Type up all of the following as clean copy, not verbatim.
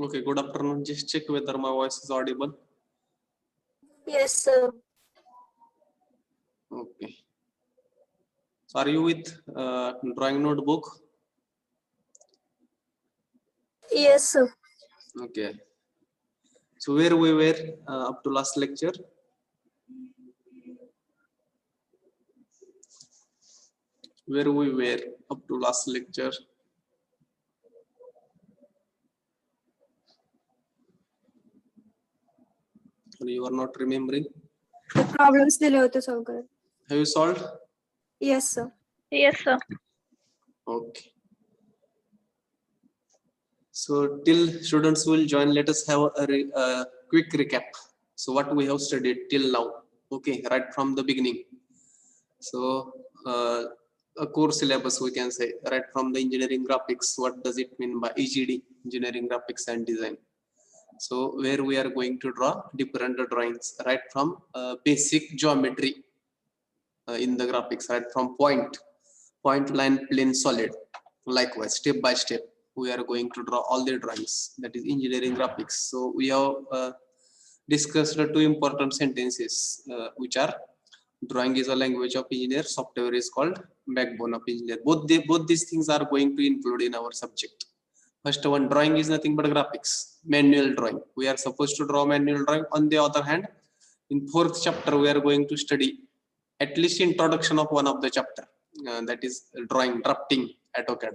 Okay, good afternoon. Just check whether my voice is audible. Yes, sir. Okay. So are you with drawing notebook? Yes, sir. Okay. So where we were up to last lecture? Where we were up to last lecture? You are not remembering? The problems दिले होते solve करा. Have you solved? Yes, sir. Yes, sir. Okay. So till students will join, let us have a quick recap. So what we have studied till now, okay, right from the beginning. So a core syllabus we can say, right from the engineering graphics. What does it mean by EGD, engineering graphics and design? So where we are going to draw different drawings, right from basic geometry in the graphics, right from point, line, plane, solid. Likewise, step by step, we are going to draw all the drawings, that is engineering graphics. So we have discussed the two important sentences, which are drawing is a language of engineer, software is called backbone of engineer. Both these things are going to include in our subject. First one, drawing is nothing but graphics, manual drawing. We are supposed to draw manual drawing. On the other hand, in fourth chapter, we are going to study at least introduction of one of the chapter, that is drawing, drafting, AutoCAD.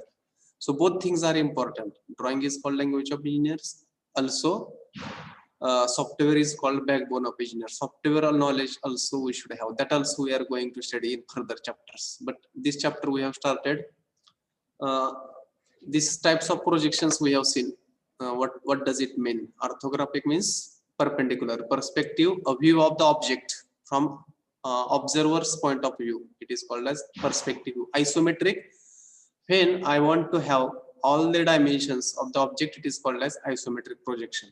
So both things are important. Drawing is called language of engineers. Also, software is called backbone of engineers. Software knowledge also we should have. That also we are going to study in further chapters. But this chapter we have started. These types of projections we have seen. What does it mean? Orthographic means perpendicular. Perspective, a view of the object from observer's point of view. It is called as perspective. Isometric, when I want to have all the dimensions of the object, it is called as isometric projection.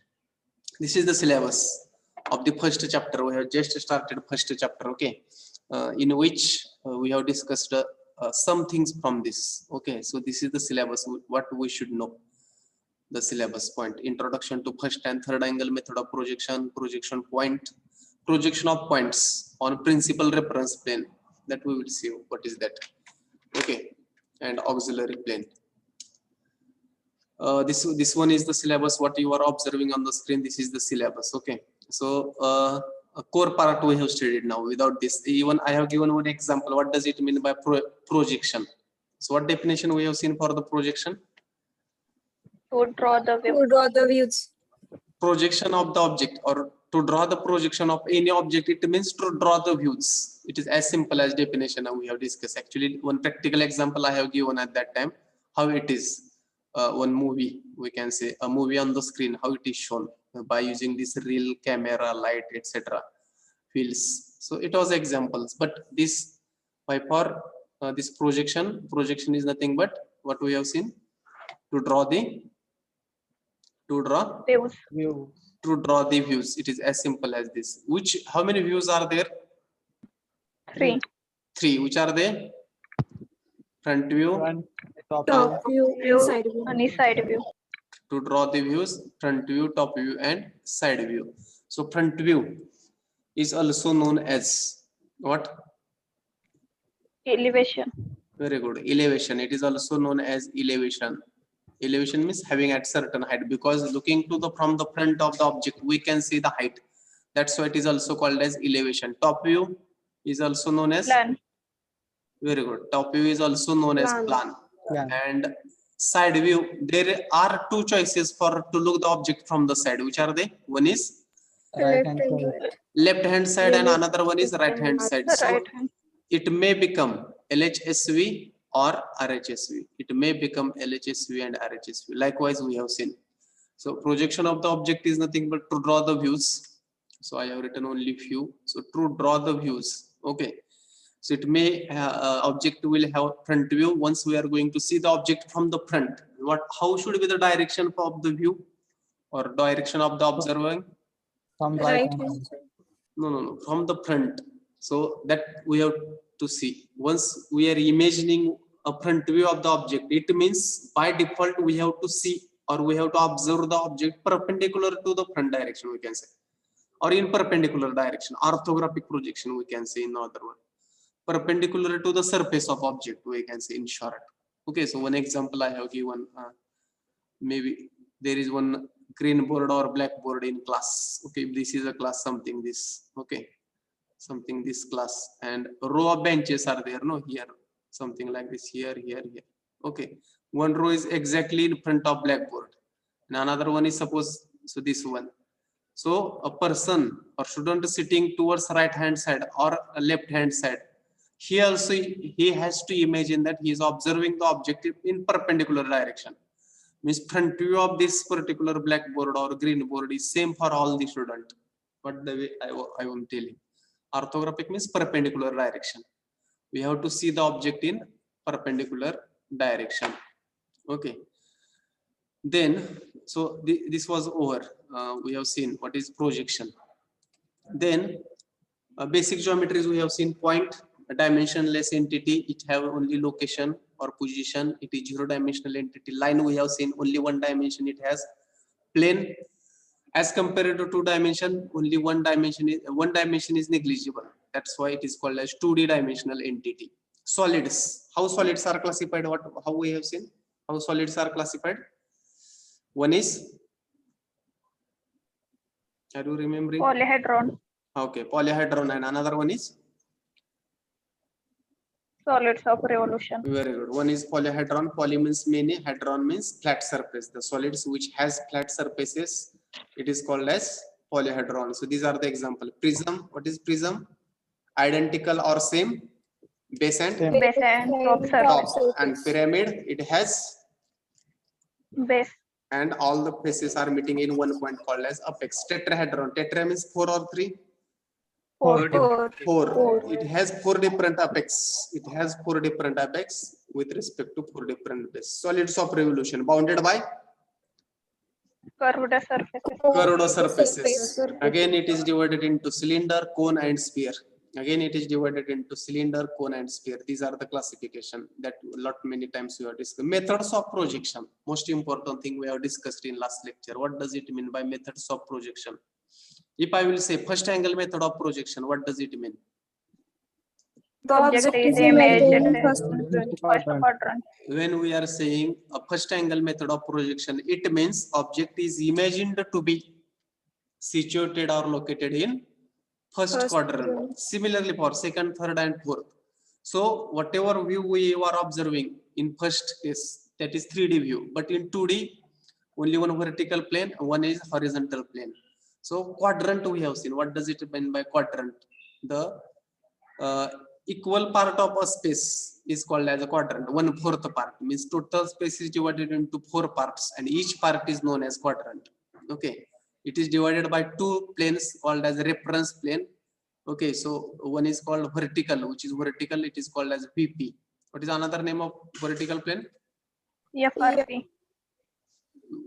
This is the syllabus of the first chapter. We have just started first chapter, okay, in which we have discussed some things from this. Okay, so this is the syllabus, what we should know. The syllabus point, introduction to first and third angle method of projection, projection point, projection of points on principal reference plane, that we will see what is that. Okay, and auxiliary plane. This one is the syllabus, what you are observing on the screen. This is the syllabus. Okay, so a core part we have studied now. Without this, even I have given one example. What does it mean by projection? So what definition we have seen for the projection? To draw the view. To draw the views. Projection of the object, or to draw the projection of any object, it means to draw the views. It is as simple as definition we have discussed. Actually, one practical example I have given at that time, how it is. One movie, we can say a movie on the screen, how it is shown by using this real camera, light, etc. Fields. So it was examples, but this by far this projection is nothing but what we have seen, to draw the Views. views. It is as simple as this. How many views are there? 3. Three. Which are they? Front view, Top view and side view. And side view. to draw the views, front view, top view and side view. So front view is also known as what? Elevation. Very good. Elevation. It is also known as elevation. Elevation means having at certain height, because looking to from the front of the object we can see the height. That's why it is also called as elevation. Top view is also known as Plan. Very good. Top view is also known as plan. And side view, there are two choices for to look the object from the side. Which are they? One is left hand side and another one is right hand side. So Right hand. it may become LHSV or RHSV. It may become LHSV and RHSV. Likewise, we have seen. So projection of the object is nothing but to draw the views. So I have written only few. So to draw the views. Okay. So it may object will have front view. Once we are going to see the object from the front, how should be the direction of the view or direction of the observer? From Right hand hand. side. No, from the front. So that we have to see. Once we are imagining a front view of the object, it means by default we have to see or we have to observe the object perpendicular to the front direction, we can say, or in perpendicular direction. Orthographic projection, we can say in other word. Perpendicular to the surface of object, we can say in short. Okay, so one example I have given. Maybe there is one green board or blackboard in class. Okay, this is a class, something this. Okay, something this class, and row of benches are there. No, here something like this. Here. Okay, one row is exactly in front of blackboard, and another one is suppose so this one. So a person or student sitting towards right hand side or left hand side, he also he has to imagine that he is observing the objective in perpendicular direction. Means front view of this particular blackboard or green board is same for all the student. What the way I am telling. Orthographic means perpendicular direction. We have to see the object in perpendicular direction. Okay. Then, so this was over. We have seen what is projection. Then, basic geometries we have seen. Point, a dimensionless entity, it have only location or position. It is zero dimensional entity. Line we have seen only one dimension. It has plane. As compared to two dimension, only one dimension is negligible. That's why it is called as 2D dimensional entity. Solids. How solids are classified? How we have seen? How solids are classified? One is, are you remembering? Polyhedron. Okay, polyhedron, and another one is? Solids of revolution. Very good. One is polyhedron. Poly means many, hadron means flat surface. The solids which has flat surfaces, it is called as polyhedron. So these are the example. Prism. What is prism? Identical or same? Base and Base and top top. surface. And pyramid, it has, Base. and all the faces are meeting in one point called as apex. Tetrahedron. Tetra means 4 or 3? Four. It has 4 different apex. It has 4 different apex with respect to 4 different base. Solids of revolution bounded by Curved surfaces. curved surfaces. Again, it is divided into cylinder, cone, and sphere. Again, it is divided into cylinder, cone, and sphere. These are the classification that many times we have discussed. Methods of projection. Most important thing we have discussed in last lecture. What does it mean by methods of projection? If I will say first angle method of projection, what does it mean? The Object is imaged in first first quadrant. When we are saying a first angle method of projection, it means object is imagined to be situated or located in first quadrant. Similarly for second, third, and fourth. So whatever view we are observing in first case, that is 3D view, but in 2D only one vertical plane, one is horizontal plane. So quadrant we have seen. What does it mean by quadrant? The equal part of a space is called as a quadrant. 1/4 part means total space is divided into 4 parts, and each part is known as quadrant. Okay, it is divided by 2 planes called as reference plane. Okay, so one is called vertical, which is vertical. It is called as VP. What is another name of vertical plane? FRP.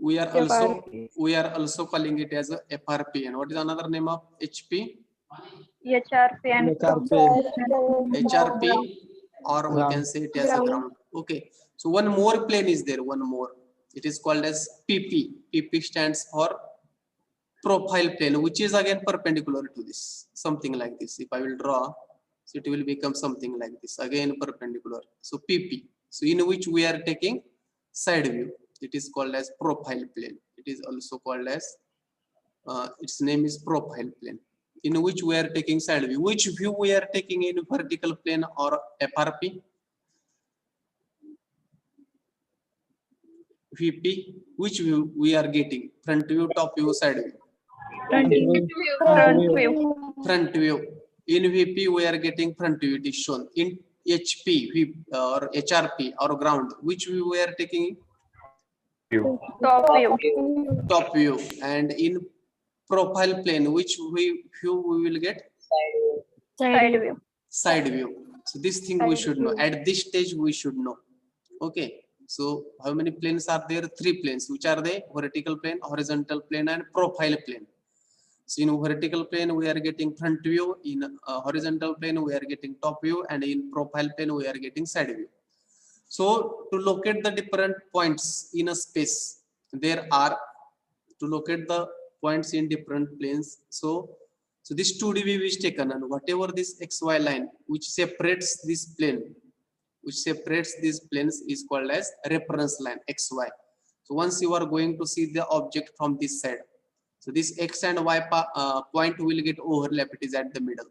We are also calling it as a FRP. And what is another name of HP? HRP and HRP, or we can say it as a ground. Okay, so one more plane is there, one more. It is called as PP. PP stands for profile plane, which is again perpendicular to this, something like this. If I will draw, so it will become something like this, again perpendicular. So PP, so in which we are taking side view. It is called as profile plane. It is also called as, its name is profile plane, in which we are taking side view. Which view we are taking in vertical plane or FRP? VP. Which view we are getting? Front view, top view, side view? front view. Front view. In VP we are getting front view. It is shown. In HP or HRP or ground, which view we are taking? Top view. Top view. And in profile plane, which view we will get? Side view. Side view. So this thing we should know. At this stage we should know. Okay. So how many planes are there? 3 planes. Which are they? Vertical plane, horizontal plane, and profile plane. So in vertical plane we are getting front view. In horizontal plane we are getting top view, and in profile plane we are getting side view. So to locate the different points in a space, there are to locate the points in different planes. So this 2D view is taken, and whatever this XY line which separates this plane, these planes is called as reference line XY. So once you are going to see the object from this side, so this X and Y point will get overlap, it is at the middle,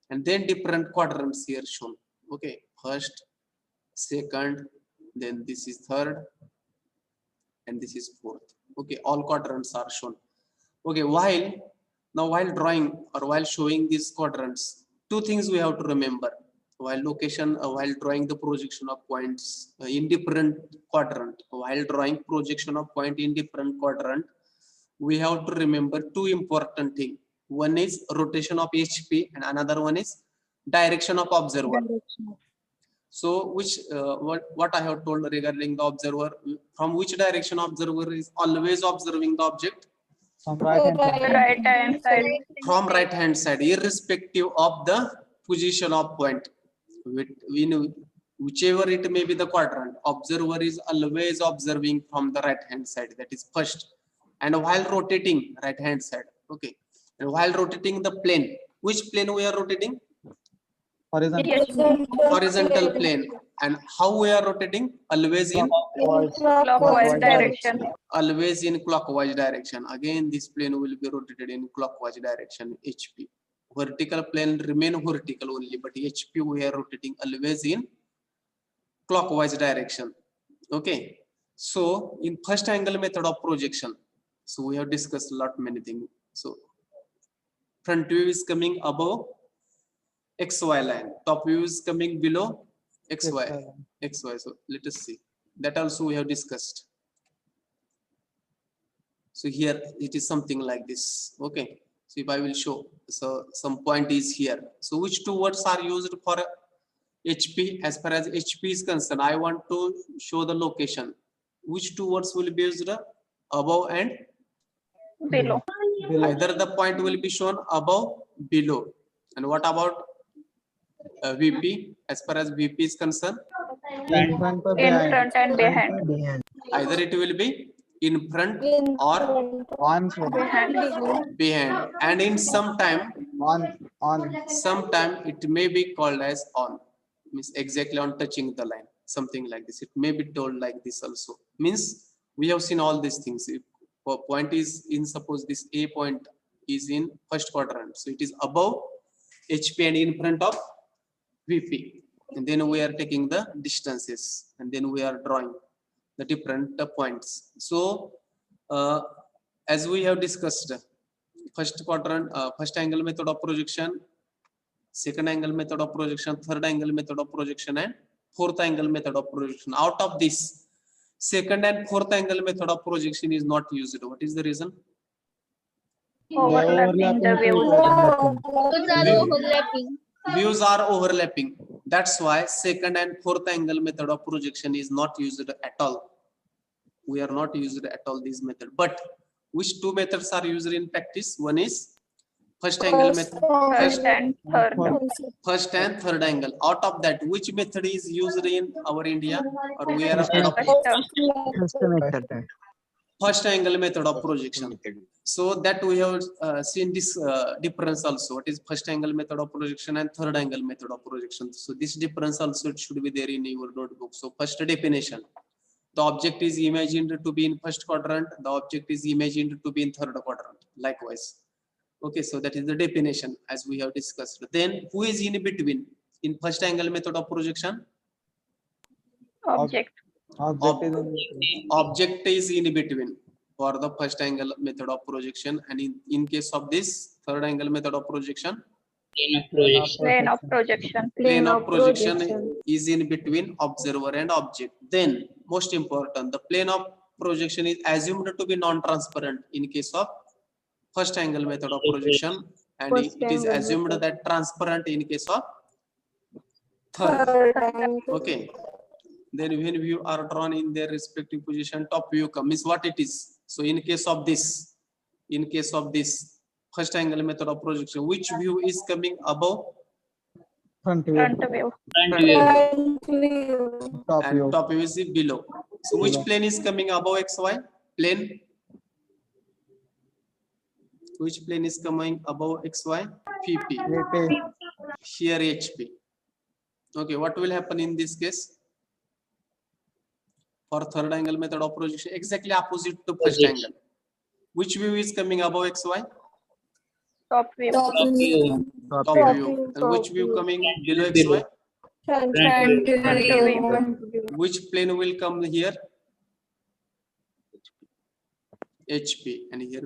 and then different quadrants here shown. Okay, first, second, then this is third, and this is fourth. Okay, all quadrants are shown. Okay, while drawing or while showing these quadrants, two things we have to remember while drawing the projection of points in different quadrant. While drawing projection of point in different quadrant, we have to remember two important things. One is rotation of HP and another one is direction of observer. So what I have told regarding the observer, from which direction observer is always observing the object? From right hand side. Right hand side. From right hand side, irrespective of the position of point. Whichever it may be the quadrant, observer is always observing from the right hand side, that is first. And while rotating right hand side, okay, and while rotating the plane, which plane we are rotating? Horizontal plane. And how we are rotating? Always in Clockwise direction. always in clockwise direction. Again, this plane will be rotated in clockwise direction, HP. Vertical plane remain vertical only, but HP we are rotating always in clockwise direction. Okay, so in first angle method of projection, so we have discussed a lot many things. So front view is coming above XY line, top view is coming below XY. So let us see, that also we have discussed. So here it is something like this. Okay, so if I will show, so some point is here. So which two words are used for HP? As far as HP is concerned, I want to show the location. Which two words will be used? Above and Below. either the point will be shown above, below. And what about VP? As far as VP is concerned, In front or In behind. front and behind. either it will be in front or On front. behind, and in some time it may be called as on, means exactly on touching the line, something like this. It may be told like this also, means we have seen all these things. If a point is in, suppose this A point is in first quadrant, so it is above HP and in front of VP, and then we are taking the distances, and then we are drawing the different points. So as we have discussed, first quadrant, first angle method of projection, second angle method of projection, third angle method of projection, and fourth angle method of projection. Out of this, second and fourth angle method of projection is not used. What is the reason? Overlapping the views. Views are overlapping. That's why second and fourth angle method of projection is not used at all. We are not used at all this method. But which two methods are used in practice? One is first angle method, first and third angle. Out of that, which method is used in our India, or we are adopting? First angle method of projection. So that we have seen this difference also. What is first angle method of projection and third angle method of projection? So this difference also should be there in your notebook. So first definition: the object is imagined to be in first quadrant, the object is imagined to be in third quadrant, likewise. Okay, so that is the definition as we have discussed. Then who is in between in first angle method of projection? Object. Object is in between for the first angle method of projection, and in case of this third angle method of projection, Plane of projection. plane of projection is in between observer and object. Then most important, the plane of projection is assumed to be non-transparent in case of first angle method of projection, and it is assumed that transparent in case of third. Okay, then when view are drawn in their respective position, top view comes. What it is? So in case of this first angle method of projection, which view is coming above? Front view. Front view. Top And view. top view is below. So which plane is coming above XY? plane. Which plane is coming above XY? VP. VP. Here HP. Okay, what will happen in this case? For third angle method of projection, exactly opposite to first Projection. angle. Which view is coming above XY? Top view. Top view. Top Top view. view, And which top view view. coming below Below. XY? Front Front view. view. Front view. Which plane will come here? HP. And here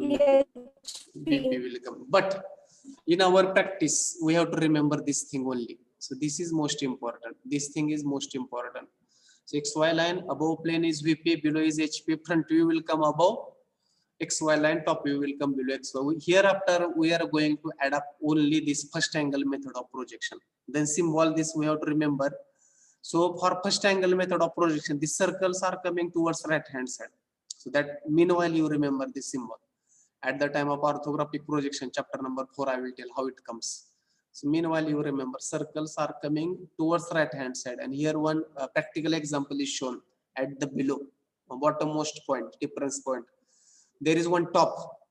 VP will come. But in our practice, we have to remember this thing only. So this is most important. This thing is most important. So XY line above plane is VP, below is HP. Front view will come above XY line, top view will come below XY. Hereafter, we are going to add up only this first angle method of projection. Then symbol this we have to remember. So for first angle method of projection, these circles are coming towards right hand side. So that meanwhile you remember this symbol. At the time of orthographic projection, chapter number 4, I will tell how it comes. So meanwhile you remember circles are coming towards right hand side, and here one practical example is shown at the below bottommost point, difference point. There is one top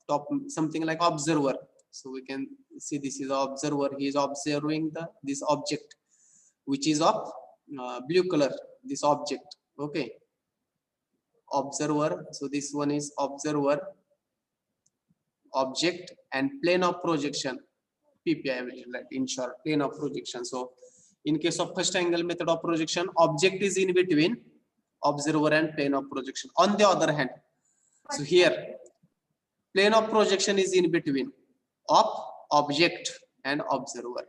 something like observer. So we can see this is observer. He is observing this object, which is of blue color. This object, okay. Observer. So this one is observer, object, and plane of projection. PPI will write in short, plane of projection. So in case of first angle method of projection, object is in between observer and plane of projection. On the other hand, so here plane of projection is in between of object and observer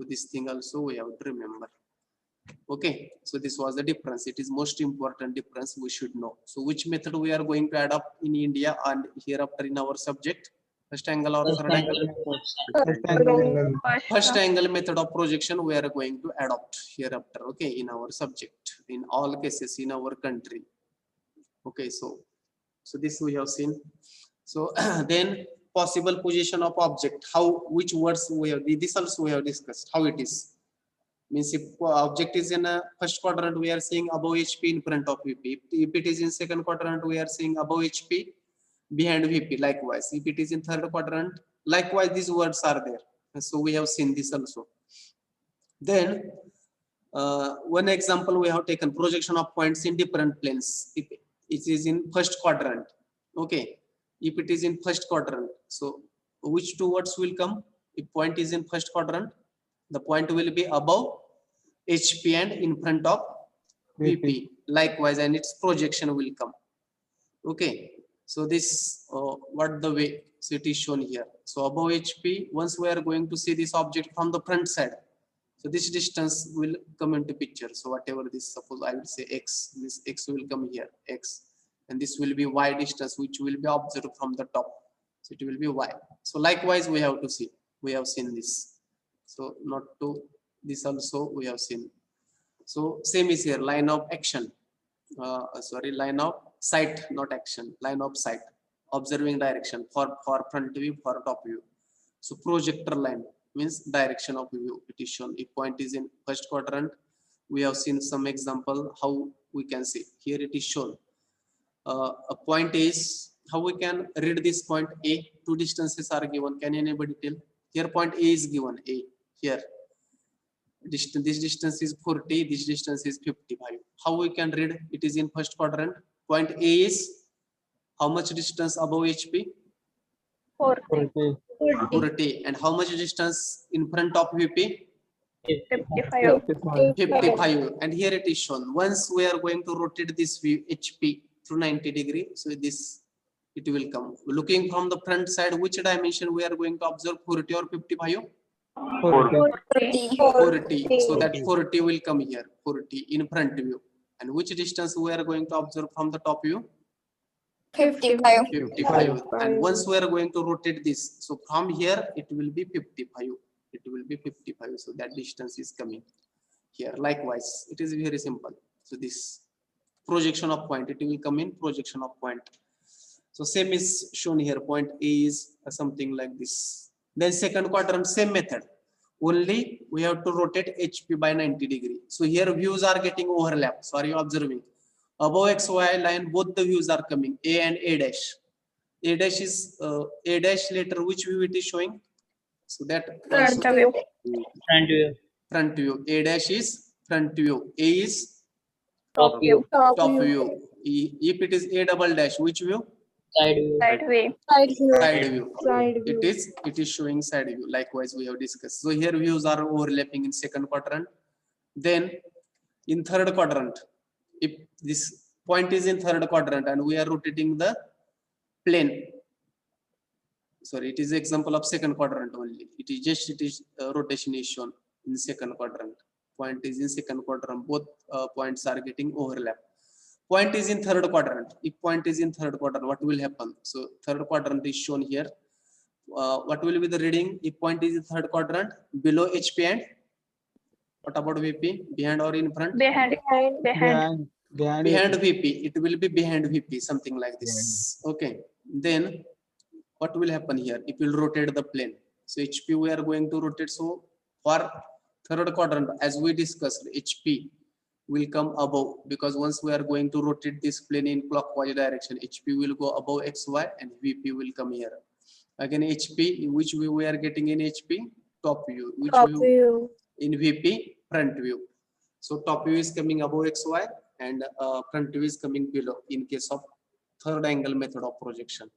So this thing also we have to remember. Okay, so this was the difference. It is most important difference we should know. So which method we are going to add up in India and hereafter in our subject? First angle or third angle? First angle method of projection we are going to adopt hereafter, okay, in our subject, in all cases in our country. Okay, so this we have seen. So then possible position of object, which words we have, this also we have discussed, how it is. Means if object is in a first quadrant, we are seeing above HP in front of VP. If it is in second quadrant, we are seeing above HP behind VP. Likewise, if it is in third quadrant, likewise these words are there. And so we have seen this also. Then one example we have taken, projection of points in different planes. If it is in first quadrant, okay. If it is in first quadrant, so which two words will come? If point is in first quadrant, the point will be above HP and in front of VP. Likewise, and its projection will come. Okay, so this what the way, so it is shown here. So above HP, once we are going to see this object from the front side, so this distance will come into picture. So whatever this, suppose I will say X, this X will come here, X, and this will be Y distance, which will be observed from the top. So it will be Y. So likewise, we have to see. We have seen this. So not to this also we have seen. So same is here, line of action. Line of sight, not action. Line of sight, observing direction for front view, for top view. So projector line means direction of view. It is shown. If point is in first quadrant, we have seen some example how we can see. Here it is shown. A point is, how we can read this point A. Two distances are given. Can anybody tell? Here point A is given. A here. This distance is 40. This distance is 55. How we can read? It is in first quadrant. Point A is how much distance above HP? 40. And how much distance in front of VP? 55. 55. And here it is shown. Once we are going to rotate this view HP through 90 degree, so this it will come. Looking from the front side, which dimension we are going to observe? 40 or 55? 40. So that 40 will come here. 40 in front view. And which distance we are going to observe from the top view? 55. 55. And once we are going to rotate this, so from here it will be 55. It will be 55. So that distance is coming here. Likewise, it is very simple. So this projection of point, it will come in projection of point. So same is shown here. Point A is something like this. Then second quadrant, same method. Only we have to rotate HP by 90 degree. So here views are getting overlap. So are you observing? Above XY line, both the views are coming, A and A dash. A dash is A dash letter, which view it is showing? So that Front also view. Front view. front view. A dash is front view. A is Top view. Top top view. view. If it is A double dash, which view? Side view. Side view. Side view. Side view. Side view. It is showing side view. Likewise, we have discussed. So here views are overlapping in second quadrant. Then in third quadrant, if this point is in third quadrant and we are rotating the plane. Sorry, it is example of second quadrant only. It is rotation is shown in second quadrant. Point is in second quadrant. Both points are getting overlap. Point is in third quadrant. If point is in third quadrant, what will happen? So third quadrant is shown here. What will be the reading if point is in third quadrant? Below HP and what about VP? Behind or in front? Behind. Behind. Behind VP. It will be behind VP, something like this. Okay. Then what will happen here? It will rotate the plane. So HP we are going to rotate. So for third quadrant, as we discussed, HP will come above, because once we are going to rotate this plane in clockwise direction, HP will go above XY and VP will come here. Again, HP, which view we are getting in HP? Top view. Which Top view? view. In VP, front view. So top view is coming above XY and front view is coming below in case of third angle method of projection.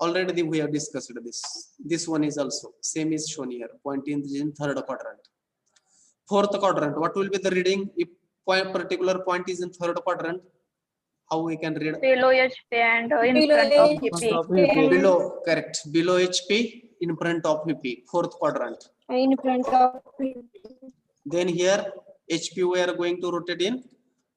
Already we have discussed this. This one is also same is shown here. Point is in third quadrant. Fourth quadrant, what will be the reading if particular point is in third quadrant? How we can read? Below HP and in Below front of HP. VP. Below, correct. Below HP, in front of VP, fourth quadrant. In front of VP. Then here HP we are going to rotate in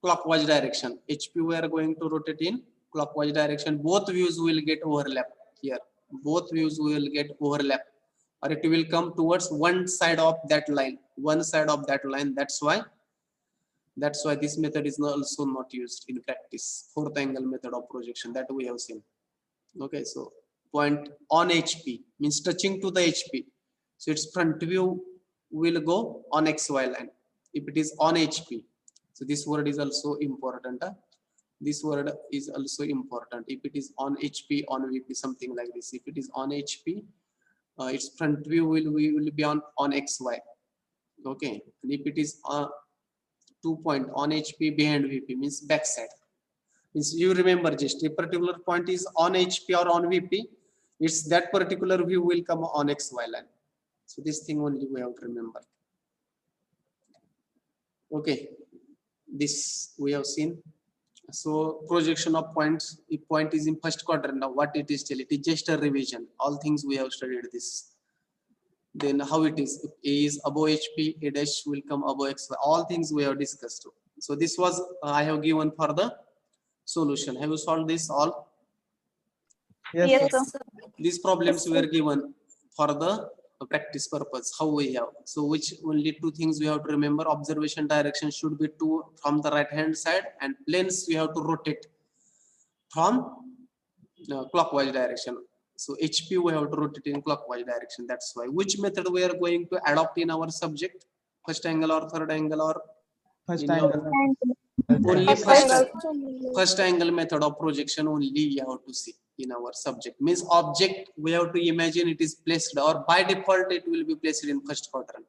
clockwise direction. HP we are going to rotate in clockwise direction. Both views will get overlap here. Both views will get overlap, or it will come towards one side of that line. One side of that line. That's why this method is also not used in practice. Fourth angle method of projection that we have seen. Okay, so point on HP means touching to the HP. So its front view will go on XY line if it is on HP. So this word is also important. This word is also important. If it is on HP, on VP, something like this. If it is on HP, its front view will be on XY. Okay, and if it is 2 point on HP behind VP means backside. Means you remember, just a particular point is on HP or on VP, it's that particular view will come on XY line. So this thing only we have to remember. Okay, this we have seen. So projection of points, if point is in first quadrant, now what it is tell, it is just a revision. All things we have studied this. Then how it is, if A is above HP, A dash will come above XY. All things we have discussed. So this was I have given for the solution. Have you solved this all? Yes, sir. These problems were given for the practice purpose. How we have. So which only two things we have to remember. Observation direction should be from the right hand side, and planes we have to rotate from clockwise direction. So HP we have to rotate in clockwise direction. That's why. Which method we are going to adopt in our subject? First angle or third angle or? First in your- angle. Only First first angle method of projection only you have to see in our subject. Means object we have to imagine it is placed, or by default it will be placed in first quadrant.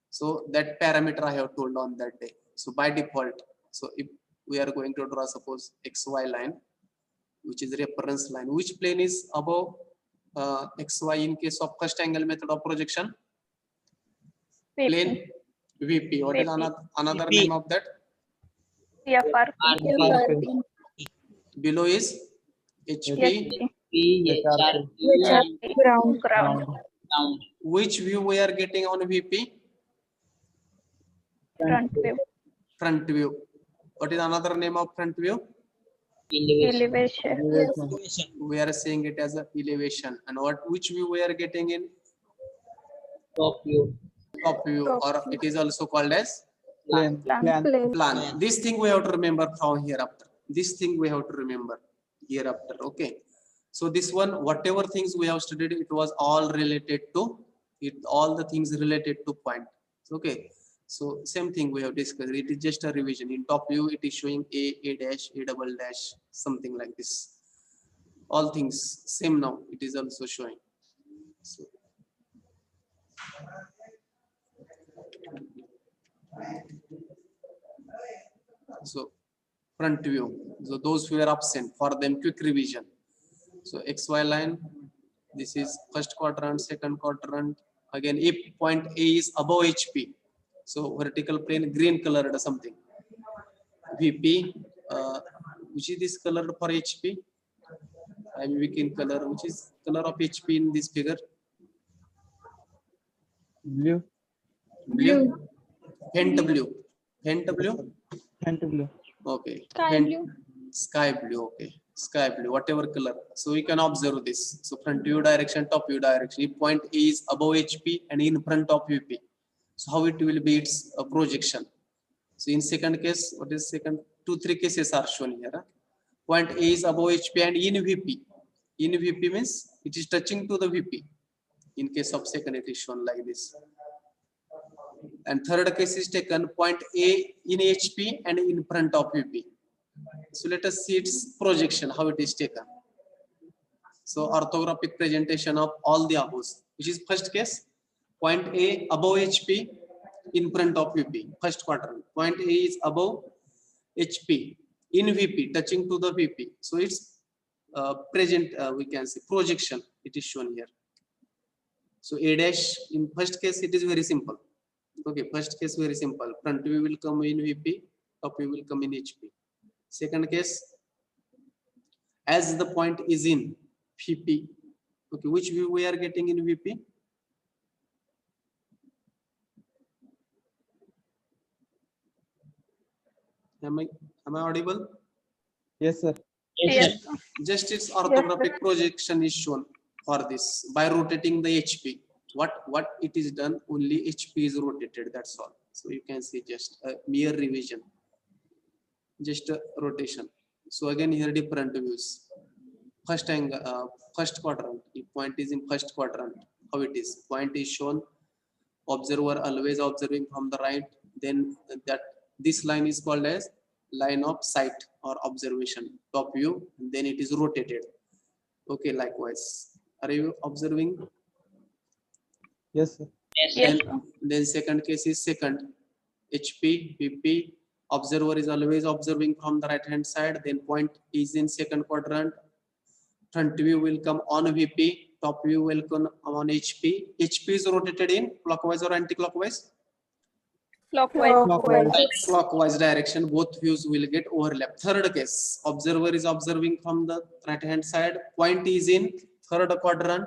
So that parameter I have told on that day. So by default, so if we are going to draw suppose XY line, which is reference line, which plane is above XY in case of first angle method of projection? Plane VP. What is VP. another VP. name of that? CFR. VP. Below is HP. HP. HRP. Ground. Ground. Ground. Which view we are getting on VP? Front view. Front view. What is another name of front view? Elevation. Elevation. We are saying it as a elevation. And which view we are getting in? Top view. Top view, Top or it is also called as Plan. Plan. Plane. plan. This thing we have to remember from hereafter. This thing we have to remember hereafter. Okay. So this one, whatever things we have studied, it was all related to it. All the things related to point. Okay. So same thing we have discussed. It is just a revision. In top view, it is showing A dash, A double dash, something like this. All things same now. It is also showing. So, so front view. So those who are absent, for them quick revision. So XY line, this is first quadrant, second quadrant. Again, if point A is above HP, so vertical plane green colored or something. VP, which is this color for HP? I'm weak in color. Which is color of HP in this figure? Blue. Blue. Faint blue. Faint blue. And blue. Okay. Sky Faint- blue. Sky blue. Okay. Sky blue. Whatever color. So we can observe this. So front view direction, top view direction. If point A is above HP and in front of VP, so how it will be its projection? So in second case, what is second? 2-3 cases are shown here. Huh? Point A is above HP and in VP. In VP means it is touching to the VP. In case of second, it is shown like this. And third case is taken point A in HP and in front of VP. So let us see its projection, how it is taken. So orthographic presentation of all the above, which is first case, point A above HP in front of VP, first quadrant. Point A is above HP in VP, touching to the VP. So it's present, we can say projection, it is shown here. So A dash in first case, it is very simple. Okay, first case very simple. Front view will come in VP, top view will come in HP. Second case, as the point is in VP. Okay, which view we are getting in VP? Am I audible? Yes, sir. Yes. Just its orthographic projection is shown for this by rotating the HP. What it is done, only HP is rotated, that's all. So you can see just a mere revision, just a rotation. So again here different views. First angle, first quadrant, if point is in first quadrant, how it is? Point is shown, observer always observing from the right, then that this line is called as line of sight or observation, top view, and then it is rotated. Okay, likewise. Are you observing? Yes, sir. Yes, Yes. Then second case is second, HP, VP, observer is always observing from the right hand side, then point is in second quadrant, front view will come on VP, top view will come on HP. HP is rotated in clockwise or anti-clockwise? Clockwise. Clockwise direction, both views will get overlap. Third case, observer is observing from the right hand side, point is in third quadrant,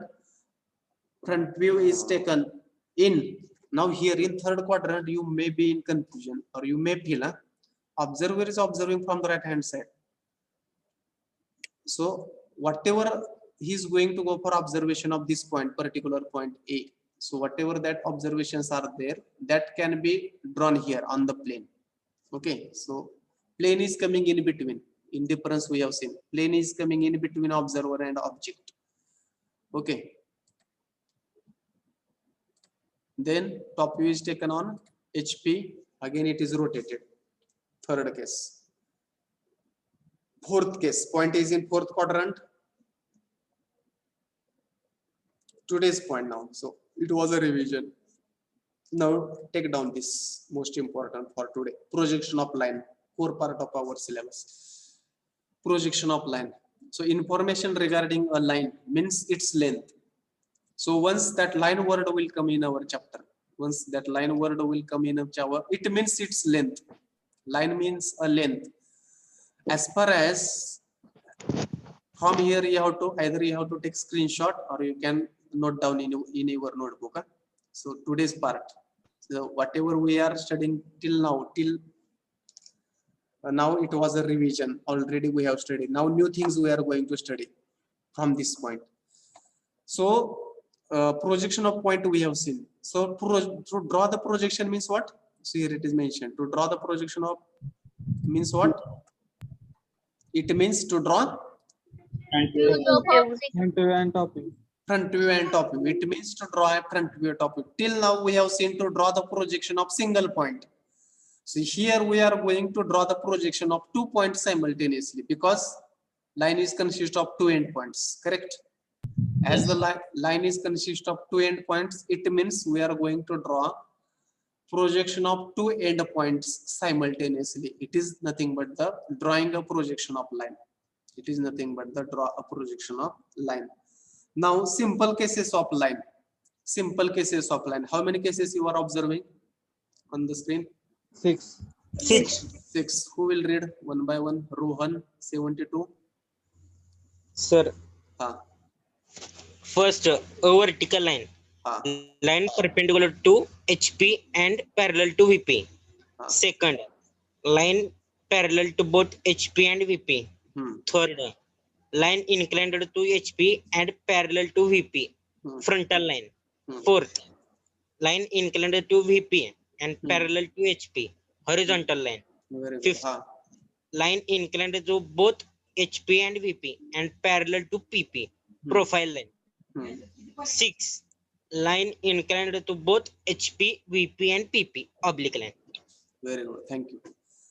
front view is taken in. Now here in third quadrant, you may be in confusion or you may feel observer is observing from the right hand side. So whatever he is going to go for observation of this point, particular point A. So whatever that observations are there, that can be drawn here on the plane. Okay, so plane is coming in between. In difference we have seen, plane is coming in between observer and object. Okay. Then top view is taken on HP. Again, it is rotated. Third case. Fourth case, point is in fourth quadrant. Today's point now. So it was a revision. Now take down this most important for today. Projection of line, core part of our syllabus. Projection of line. So information regarding a line means its length. So once that line word will come in our chapter, once that line word will come in our, it means its length. Line means a length. As far as from here, you have to either you have to take screenshot or you can note down in your notebook. Huh? So today's part. So whatever we are studying till now, now it was a revision. Already we have studied. Now new things we are going to study from this point. So projection of point we have seen. So to draw the projection means what? So here it is mentioned. To draw the projection of means what? It means to draw front view, Front view and top view. front view and top view. It means to draw a front view, top view. Till now we have seen to draw the projection of single point. So here we are going to draw the projection of 2 points simultaneously, because line is consist of 2 endpoints, correct? As the line is consist of 2 endpoints, it means we are going to draw projection of 2 endpoints simultaneously. It is nothing but the drawing a projection of line. It is nothing but the draw a projection of line. Now simple cases of line. Simple cases of line. How many cases you are observing on the screen? 6. 6. Who will read one by one? Rohan, 72. Sir, Ah, first a vertical line. ah, Line perpendicular to HP and parallel to VP. ah. Second, line parallel to both HP and VP. Hmm. Third, line inclined to HP and parallel to VP. Hmm. Frontal line. Hmm. Fourth, line inclined to VP and Hmm. parallel to HP. Horizontal line. Very good. Fifth, Ah, line inclined to both HP and VP and parallel to PP. Profile line. hmm. 6, line inclined to both HP, VP and PP. Oblique line. Very good. Thank you.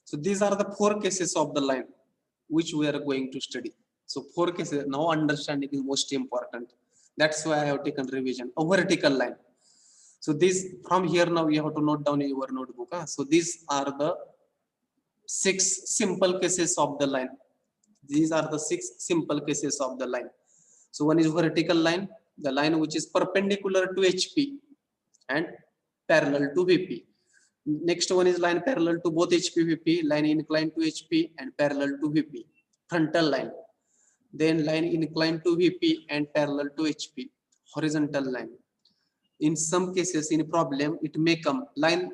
So these are the 4 cases of the line which we are going to study. So 4 cases. Now understanding is most important. That's why I have taken revision. A vertical line. So this from here now you have to note down in your notebook. So these are the 6 simple cases of the line. These are the 6 simple cases of the line. So one is vertical line, the line which is perpendicular to HP and parallel to VP. Next one is line parallel to both HP, VP, line inclined to HP and parallel to VP. Frontal line. Then line inclined to VP and parallel to HP. Horizontal line. In some cases, in problem, it may come line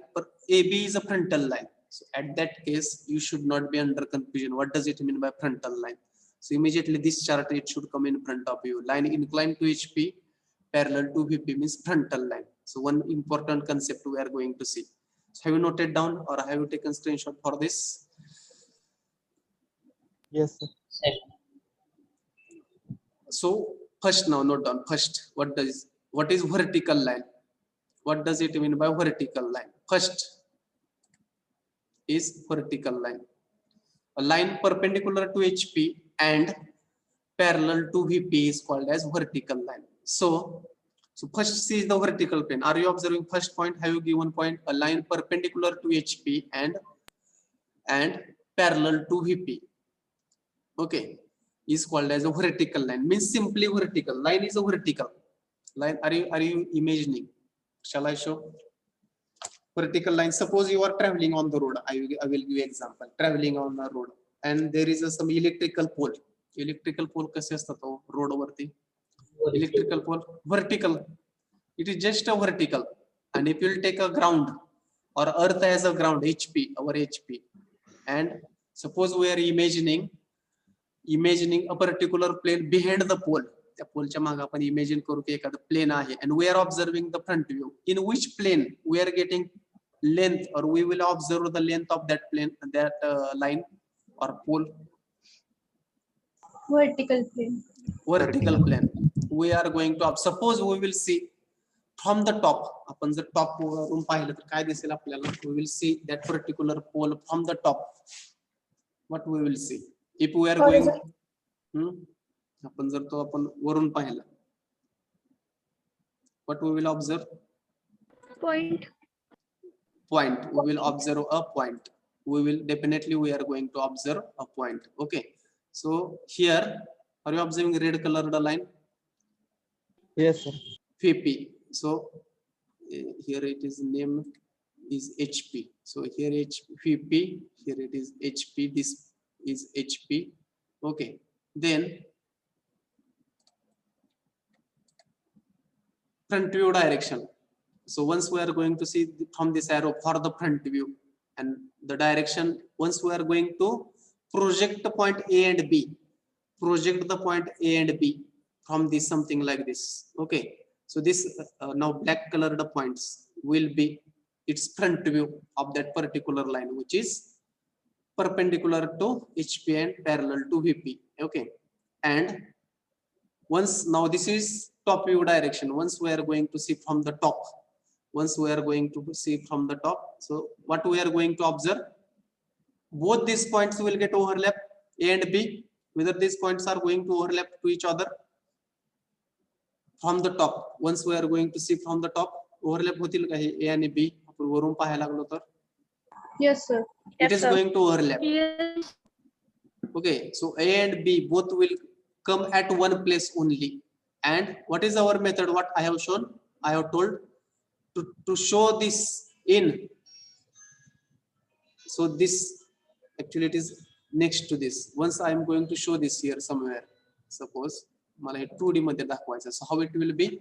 AB is a frontal line. So at that case, you should not be under confusion. What does it mean by frontal line? So immediately this chart, it should come in front of you. Line inclined to HP, parallel to VP means frontal line. So one important concept we are going to see. So have you noted down or have you taken screenshot for this? Yes, sir. So first now note down first what is vertical line? What does it mean by vertical line? First is vertical line. A line perpendicular to HP and parallel to VP is called as vertical line. So first see the vertical plane. Are you observing first point? Have you given point? A line perpendicular to HP and parallel to VP. Okay, is called as a vertical line. Means simply vertical. Line is a vertical line. Are you imagining? Shall I show? Vertical line. Suppose you are traveling on the road. I will give you example. Traveling on the road and there is some electrical pole. Electrical pole कसे असतात road वरती? Electrical pole vertical. It is just a vertical. And if you will take a ground or earth as a ground, HP, our HP, and suppose we are imagining a particular plane behind the pole. त्या पोलच्या मागे आपण imagine करू की एखादं plane आहे and we are observing the front view. In which plane we are getting length or we will observe the length of that plane, that line or pole? Vertical plane. Vertical plane. We are going to suppose we will see from the top. आपण जर top वरून पाहिलं तर काय दिसेल आपल्याला? We will see that particular pole from the top. What we will see if we are going आपण जर तो आपण वरून पाहिला, what we will observe? Point. Point. We will observe a point. We are going to observe a point. Okay, so here are you observing red colored line? Yes, sir. VP. So here it is name is HP. So here VP, here it is HP, this is HP. Okay, then front view direction. So once we are going to see from this arrow for the front view and the direction, once we are going to project the point A and B, project the point A and B from this something like this. Okay, so this now black colored points will be its front view of that particular line which is perpendicular to HP and parallel to VP. Okay, and once now this is top view direction. Once we are going to see from the top, so what we are going to observe, both these points will get overlap, A and B, whether these points are going to overlap to each other from the top. Once we are going to see from the top, overlap होतील का हे A आणि B आपण वरून पाहायला लागलो तर Yes, sir. it is going to overlap. Yes. Okay, so A and B both will come at one place only. And what is our method? What I have shown, I have told to show this in. So this actually it is next to this. Once I am going to show this here somewhere. Suppose मला हे 2D मध्ये दाखवायचं. So how it will be?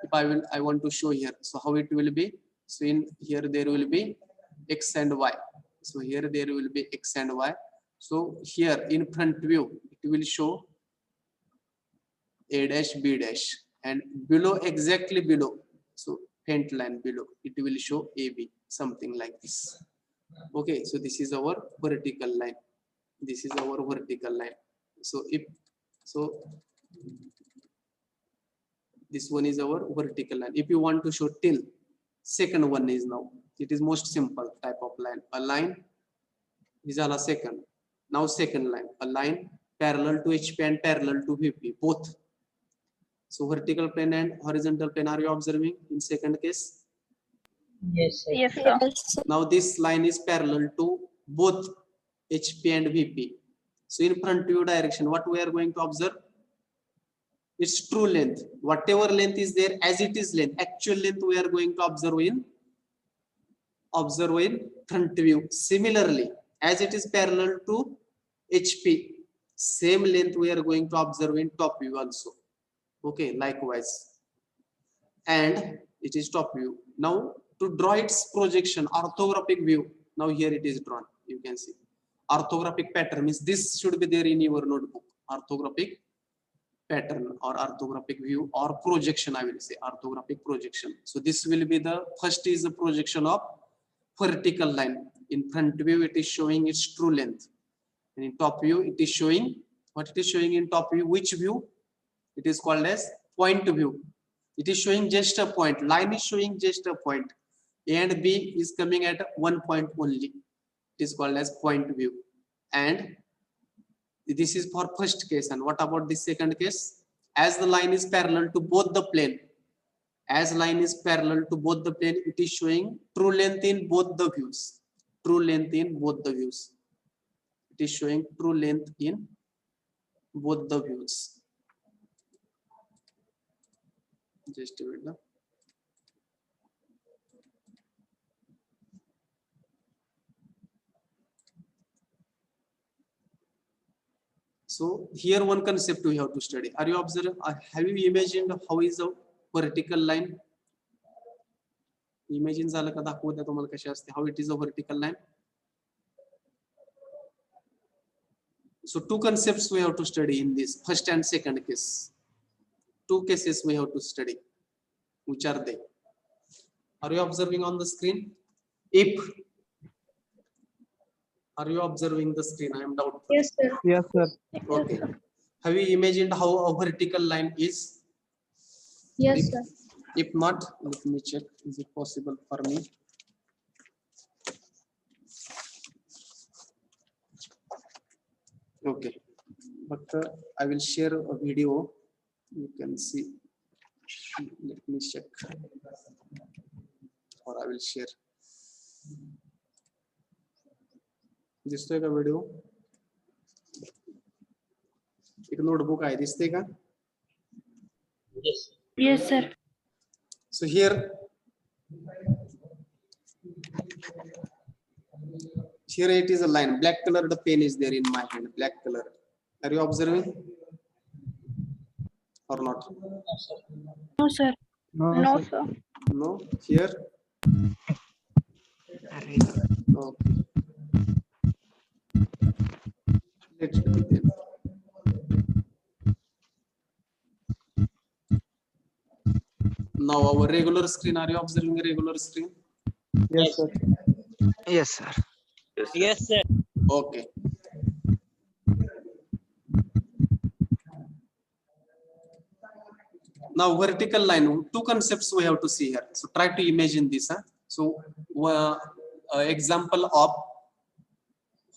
If I want to show here. So how it will be? So in here there will be X and Y. So here there will be X and Y. So here in front view, it will show A dash B dash, and below, exactly below, so faint line below, it will show AB, something like this. Okay, so this is our vertical line. This is our vertical line. So this one is our vertical line. If you want to show till, second one is now. It is most simple type of line. A line is a second. Now second line, a line parallel to HP and parallel to VP, both. So vertical plane and horizontal plane, are you observing in second case? Yes, sir. Yes, sir. Now this line is parallel to both HP and VP. So in front view direction, what we are going to observe? Its true length. Whatever length is there, as it is length, actual length we are going to observe in front view. Similarly, as it is parallel to HP, same length we are going to observe in top view also. Okay, likewise. And it is top view. Now to draw its projection, orthographic view. Now here it is drawn. You can see orthographic pattern means this should be there in your notebook. Orthographic pattern or orthographic view or projection, I will say orthographic projection. So this will be the first is the projection of vertical line. In front view it is showing its true length, and in top view it is showing what it is showing in top view. Which view? It is called as point view. It is showing just a point. Line is showing just a point. A and B is coming at one point only. It is called as point view. And this is for first case. And what about the second case? As the line is parallel to both the plane, it is showing true length in both the views. It is showing true length in both the views. Just a minute. So here one concept we have to study. Are you observing? Have you imagined how is a vertical line? Imagine झालं का दाखवू द्या तुम्हाला कशी असते, how it is a vertical line. So two concepts we have to study in this first and second case. Two cases we have to study. Which are they? Are you observing on the screen? Are you observing the screen? I am doubtful. Yes, sir. Yes, sir. Okay. Have you imagined how a vertical line is? Yes, sir. If not, let me check. Is it possible for me? Okay. But I will share a video. You can see. Let me check. Or I will share. दिसतोय का video? एक notebook आहे, दिसते का? Yes. Yes, sir. So here it is a line. Black color, the pen is there in my hand. Black color. Are you observing or not? No, sir. No, sir. No. Here. Okay. Let's do it. Now our regular screen. Are you observing a regular screen? Yes, sir. Yes, sir. Yes, sir. Okay. Now vertical line, two concepts we have to see here. So try to imagine this. So example of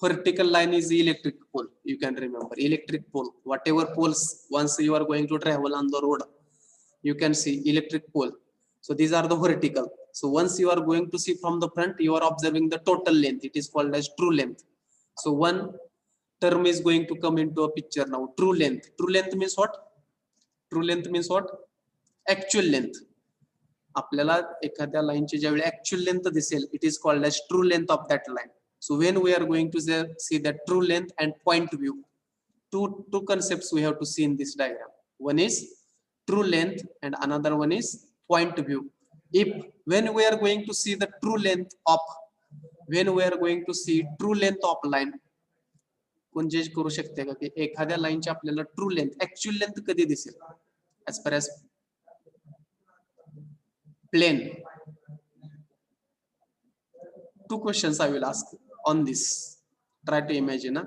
vertical line is electric pole. You can remember electric pole. Whatever poles, once you are going to travel on the road, you can see electric pole. So these are the vertical. So once you are going to see from the front, you are observing the total length. It is called as true length. So one term is going to come into a picture now. True length. True length means what? True length means what? Actual length. आपल्याला एखाद्या लाईनची ज्यावेळी actual length दिसेल, it is called as true length of that line. So when we are going to see that true length and point view, two concepts we have to see in this diagram. One is true length and another one is point view. If when we are going to see the true length of line, कोण जज करू शकते का की एखाद्या लाईनची आपल्याला true length actual length कधी दिसेल? As far as plane. Two questions I will ask on this. Try to imagine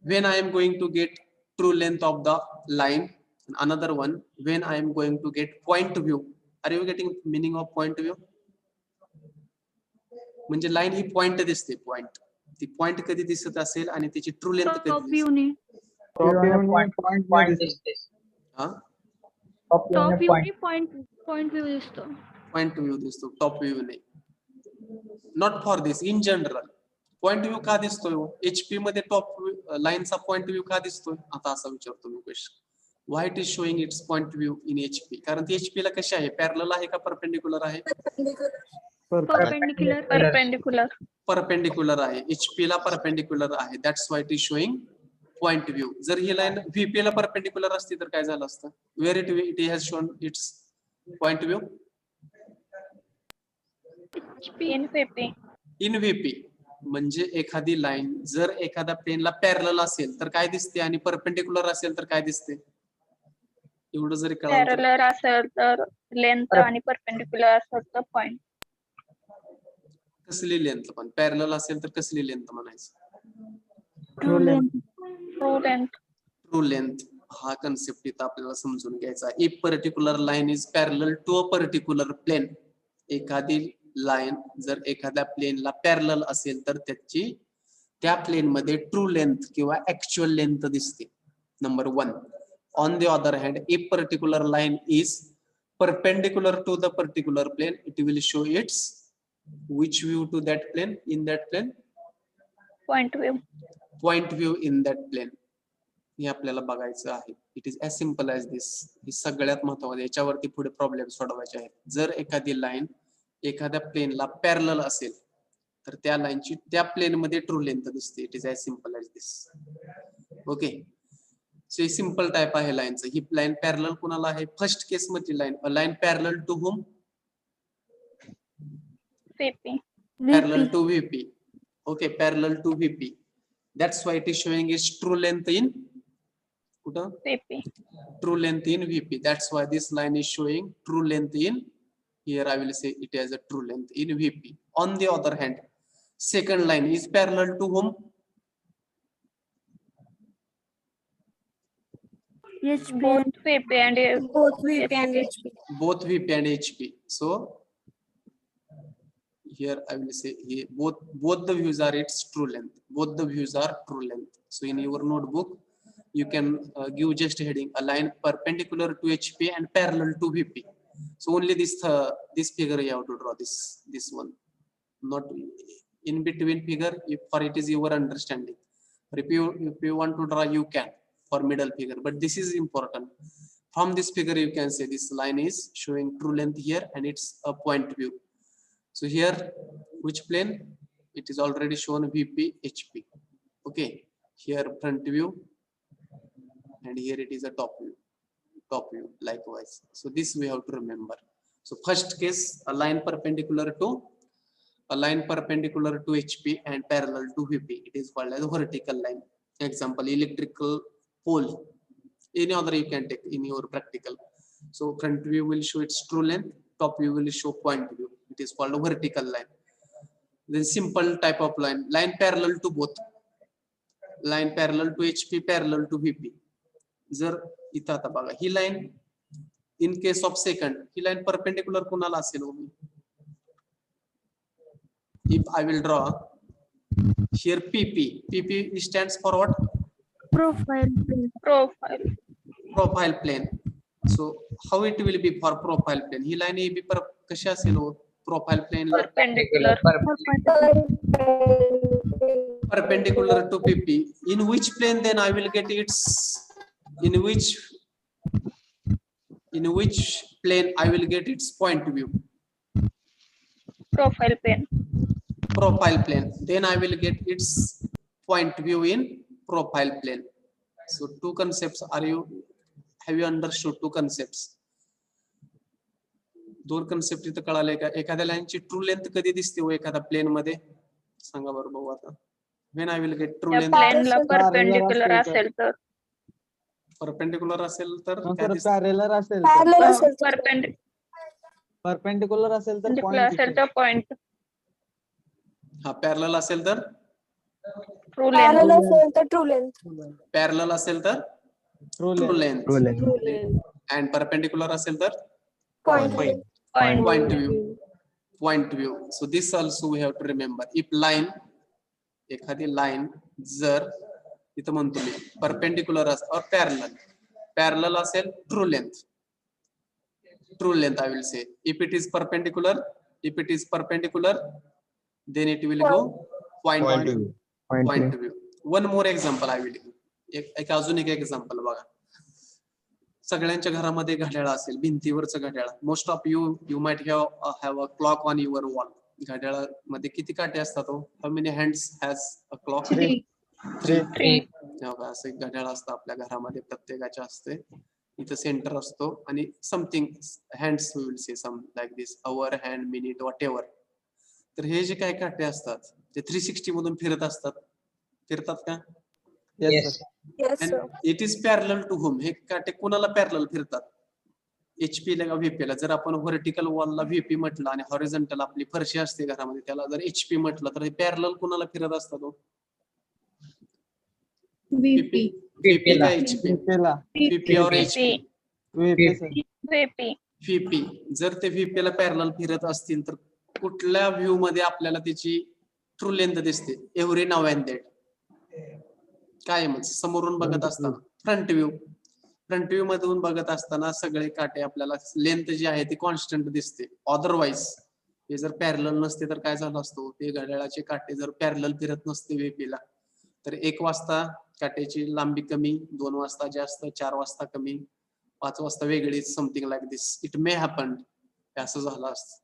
when I am going to get true length of the line. Another one, when I am going to get point view. Are you getting meaning of point view? म्हणजे line ही point दिसते. Point ती point कधी दिसत असेल आणि त्याची true length top कधी view दिसेल? ने Point दिसते. हा Top view टॉप ने व्ह्यू point. ने पॉइंट व्ह्यू दिसतो. पॉइंट व्ह्यू दिसतो, टॉप व्ह्यू नाही. Not for this, in general. Point view का दिसतोय? एचपी मध्ये टॉप लाईनचा पॉइंट व्ह्यू का दिसतोय? आता असा विचारतो मी question. Why it is showing its point view in HP? कारण ती एचपी ला कशी आहे? पॅरलल आहे का परपेंडिक्युलर आहे? परपेंडिक्युलर आहे. एचपी ला परपेंडिक्युलर आहे. That's why it is showing point view. जर ही लाईन व्हीपी ला परपेंडिक्युलर असती तर काय झालं असतं? Where it has shown its point view? In VP. म्हणजे एखादी लाईन जर एखाद्या प्लेनला पॅरलल असेल तर काय दिसते आणि परपेंडिक्युलर असेल तर काय दिसते? एवढं जरी कळलं पॅरलल असेल तर लेंथ आणि परपेंडिक्युलर असेल तर पॉइंट. कसली लेंथ? पण पॅरलल असेल तर कसली लेंथ म्हणायचं? True length. ट्रू लेंथ हा कन्सेप्ट इथं आपल्याला समजून घ्यायचा. If particular line is parallel to a particular plane. एखादी लाईन जर एखाद्या प्लेनला पॅरलल असेल तर त्याची त्या प्लेन मध्ये ट्रू लेंथ किंवा ऍक्च्युअल लेंथ दिसते. Number 1. On the other hand, if particular line is perpendicular to the particular plane, it will show its which view to that plane? In that plane? Point view in that plane. हे आपल्याला बघायचं आहे. It is as simple as this. ही सगळ्यात महत्त्वाचं. याच्यावरती पुढे problem सोडवायचे आहेत. जर एखादी लाईन एखाद्या प्लेनला पॅरलल असेल तर त्या लाईनची त्या प्लेन मध्ये ट्रू लेंथ दिसते. It is as simple as this. Okay. So simple type आहे लाईनचं. ही लाईन पॅरलल कुणाला आहे? फर्स्ट केस मध्ये line parallel to home? Parallel to VP. Okay, parallel to VP. That's why it is showing is true length in true length in VP. That's why this line is showing true length in, here I will say it as a true length in VP. On the other hand, second line is parallel to whom? both VP and HP. So here I will say here both the views are its true length. Both the views are true length. So in your notebook you can give just heading a line perpendicular to HP and parallel to VP. So only this figure you have to draw, this one, not in between figure, for it is your understanding. If you want to draw, you can for middle figure, but this is important. From this figure you can say this line is showing true length here and it's a point view. So here which plane? It is already shown VP HP. Okay, here front view and here it is a top view likewise. So this we have to remember. So first case, a line perpendicular to HP and parallel to VP, it is called as a vertical line. Example, electrical pole. Any other you can take in your practical. So front view will show its true length, top view will show point view. It is called a vertical line. Then simple type of line parallel to both. Line parallel to HP, parallel to VP. जर इथं आता बघा ही line in case of second ही line perpendicular कोणाला असेल? If I will draw here PP. PP stands for what? Profile plane. Profile. Profile plane. So how it will be for profile plane? He line AB पर कशी असेल हो? Profile plane Perpendicular. perpendicular to PP. In which plane then I will get its? In which plane I will get its point view? Profile plane. Profile plane. Then I will get its point view in profile plane. So two concepts. Have you understood two concepts? दोन concept इथं कळाले का? एखाद्या लाईनची true length कधी दिसते हो एखाद्या plane मध्ये? सांगा बरं बघू आता. When I will get true त्या length? प्लेनला परपेंडिक्युलर असेल तर. असेल तर परपेंडिक्युलर असेल तर काय सर दिसतं? पॅरेलर असेल परपेंडिक्युलर असेल तर परपेंडिक्युलर असेल तर पॉइंट. हा पॅरलल असेल तर? True length. पॅरलल असेल तर true true length. Length. And perpendicular असेल तर point. Point view. So this also we have to remember. If line, एखादी लाईन जर इथं म्हणतो मी परपेंडिक्युलर और पॅरलल असेल true length I will say. If it is perpendicular, then it will go point view. One more example I will give. एक अजून एक एक्झाम्पल बघा. सगळ्यांच्या घरामध्ये घड्याळ असेल, भिंतीवरचं घड्याळ. Most of you might have a clock on your wall. घड्याळामध्ये किती काटे असतात? How many hands has a clock? 3. असं एक घड्याळ असतं आपल्या घरामध्ये, प्रत्येकाच्या असते. इथं सेंटर असतो आणि something hands we will say some like this, hour, hand, minute, whatever. तर हे जे काही काटे असतात ते 360 मधून फिरतात का? Yes. It is parallel to home. हे काटे कोणाला पॅरलल फिरतात? HP ला का VP ला? जर आपण व्हर्टिकल वॉलला VP म्हटलं आणि हॉरिझॉन्टल आपली फरशी असते घरामध्ये त्याला जर HP म्हटलं तर हे पॅरलल कोणाला फिरत असतात? VP. VP का HP? पेला VP और HP? VP. जर ते VP ला पॅरलल फिरत असतील तर कुठल्या व्ह्यू मध्ये आपल्याला त्याची ट्रू लेंथ दिसते? Every now and that. काय म्हणजे समोरून बघत असताना फ्रंट व्ह्यू मधून बघत असताना सगळे काटे आपल्याला लेंथ जी आहे ती कॉन्स्टंट दिसते. अदरवाईज हे जर पॅरलल नसते तर काय झालं असतो? ते घड्याळाचे काटे जर पॅरलल फिरत नसते VP ला तर 1 वाजता काट्याची लांबी कमी, 2 वाजता जास्त, 4 वाजता कमी, 5 वाजता वेगळी, something like this. It may happen. असं झालं असतं.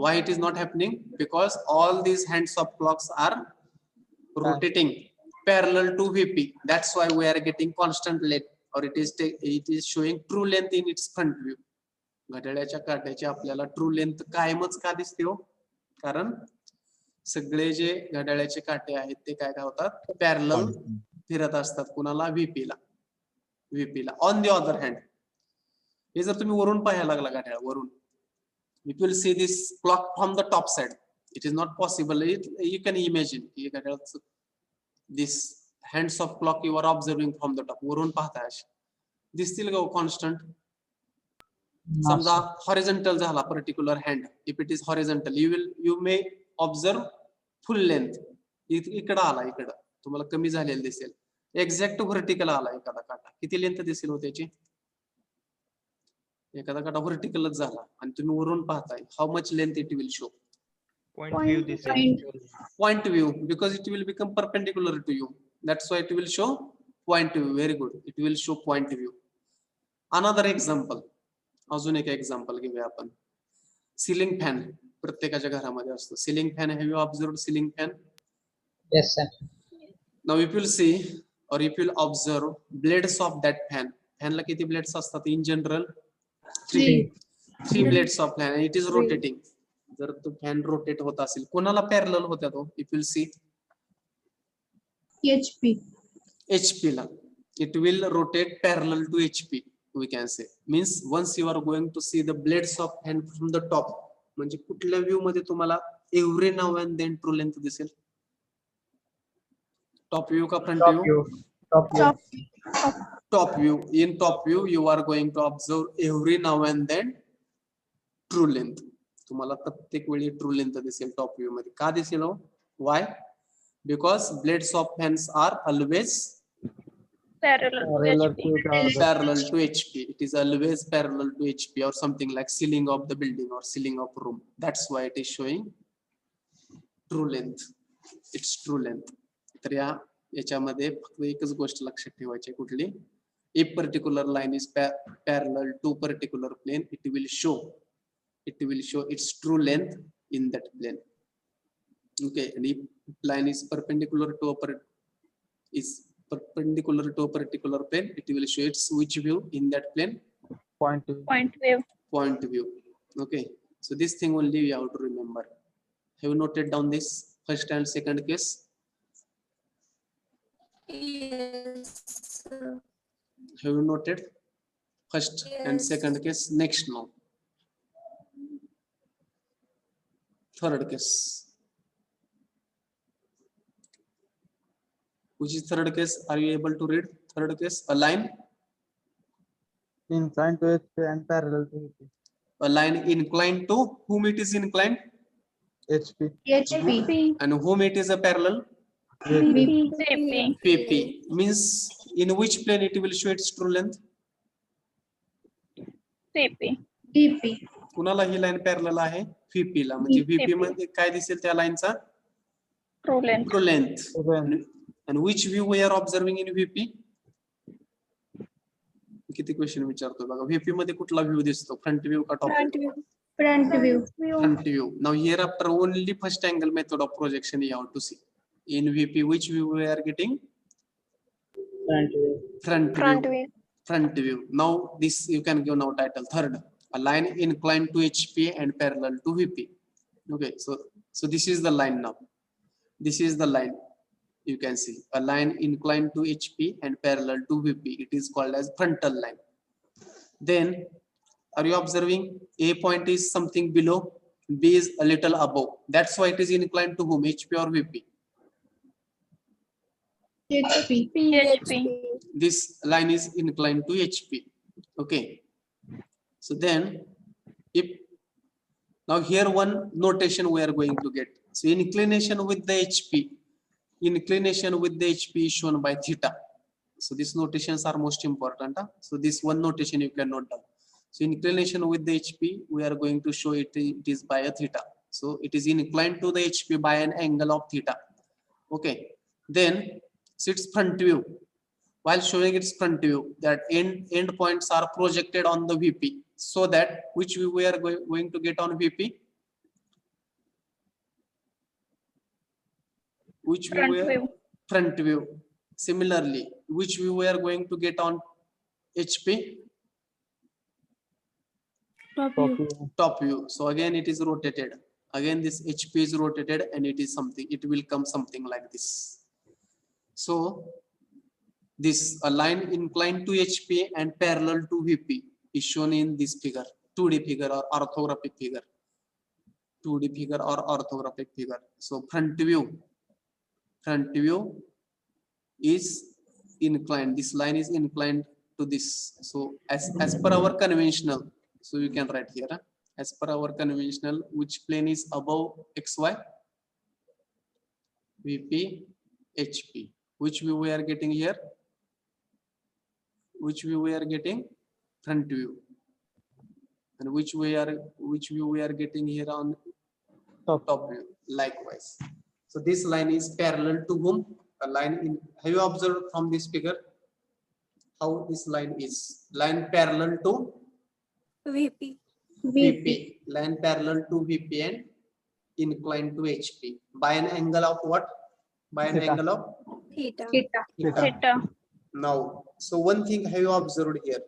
Why it is not happening? Because all these hands of clocks are rotating parallel to VP. That's why we are getting constant length, or it is showing true length in its front view. घड्याळाच्या काट्याची आपल्याला true length कायमच का दिसते हो? कारण सगळे जे घड्याळाचे काटे आहेत ते काय होतात? पॅरलल फिरत असतात. कुणाला? VP ला. ऑन द अदर हँड हे जर तुम्ही वरून पाहायला लागला घड्याळ वरून, you will see this clock from the top side. It is not possible. You can imagine this hands of clock you are observing from the top. वरून पाहताय दिसतील का कॉन्स्टंट? समजा हॉरिझॉन्टल झाला particular hand. If it is horizontal you may observe full length. इकडं आला, इकडं तुम्हाला कमी झालेलं दिसेल. एक्झॅक्ट व्हर्टिकल आला एखादा काटा, किती लेंथ दिसेल हो त्याची? एखादा काटा व्हर्टिकलच झाला आणि तुम्ही वरून पाहताय, how much length it will show? Point view, because it will become perpendicular to you. That's why it will show point view. Very good. It will show point view. Another example. अजून एक example घेऊया आपण. Ceiling fan प्रत्येकाच्या घरामध्ये असतो. Ceiling fan, have you observed ceiling fan? Yes, sir. Now if you'll see or if you'll observe blades of that fan. फॅनला किती blades असतात in general? 3 blades of fan. It is rotating. जर तो fan rotate होत असेल कोणाला parallel होता तो? If will see HP ला. It will rotate parallel to HP. We can say means once you are going to see the blades of fan from the top, म्हणजे कुठल्या व्ह्यू मध्ये तुम्हाला every now and then true length दिसेल? Top view का front view? Top view. top view. In top view, you are going to observe every now and then true length. तुम्हाला प्रत्येक वेळी true length दिसेल top view मध्ये. का दिसेल? Why? Because blades of fans are always Parallel to Parallel HP. to each other. parallel to HP. It is always parallel to HP or something like ceiling of the building or ceiling of room. That's why it is showing true length. It's true length. तर याच्यामध्ये फक्त एकच गोष्ट लक्षात ठेवायची कुठली? If particular line is parallel to particular plane, it will show its true length in that plane. Okay, and if line is perpendicular to a particular plane, it will show its which view in that plane? Point. Point view. Okay, so this thing only you have to remember. Have you noted down this first and second case? Yes. Have you noted first and second case? Next now, third case. Which is third case? Are you able to read third case? A line Inclined to HP and parallel to VP. a line inclined to whom it is inclined, HP. HP. and whom it is a parallel, VP. VP. PP. Means in which plane it will show its true length? VP. VP. कुणाला ही line parallel आहे? VP ला. म्हणजे VP VP. मध्ये काय दिसेल त्या लाईनचा? True length. True length. Then And which view we are observing in VP? किती question विचारतो बघा. VP मध्ये कुठला व्ह्यू दिसतो? फ्रंट व्ह्यू का top view? Front view. Front view. Now here after only first angle method of projection you have to see. In VP, which view we are getting? Front view. Front view. Front view. Now this you can give now title third. A line inclined to HP and parallel to VP. Okay, so this is the line now. This is the line. You can see a line inclined to HP and parallel to VP. It is called as frontal line. Then are you observing A point is something below, B is a little above. That's why it is inclined to whom? HP or VP? HP. HP. This line is inclined to HP. Okay. So then if now here one notation we are going to get. So inclination with the HP. Inclination with the HP is shown by theta. So these notations are most important. Huh? So this one notation you can note down. So inclination with the HP, we are going to show it is by a theta. So it is inclined to the HP by an angle of theta. Okay. Then its front view. While showing its front view, that end points are projected on the VP. So that which view we are going to get on VP? Which view? Front view. Front view. Similarly, which view we are going to get on HP? Top top view. view. Top view. So again it is rotated. Again this HP is rotated and it is something, it will come something like this. So this a line inclined to HP and parallel to VP is shown in this figure, 2D figure or orthographic figure. 2D figure or orthographic figure. So front view is inclined. This line is inclined to this. So as per our conventional, so you can write here, huh? As per our conventional, which plane is above XY? VP, HP. Which view we are getting here? Which view we are getting? Front view. And which view we are getting here on top view? Likewise. So this line is parallel to whom? A line in. Have you observed from this figure how this line is? Line parallel to VP. VP. Line parallel to VP and inclined to HP. By an angle of what? By an Theta. angle of Theta. Theta. now. So one thing have you observed here?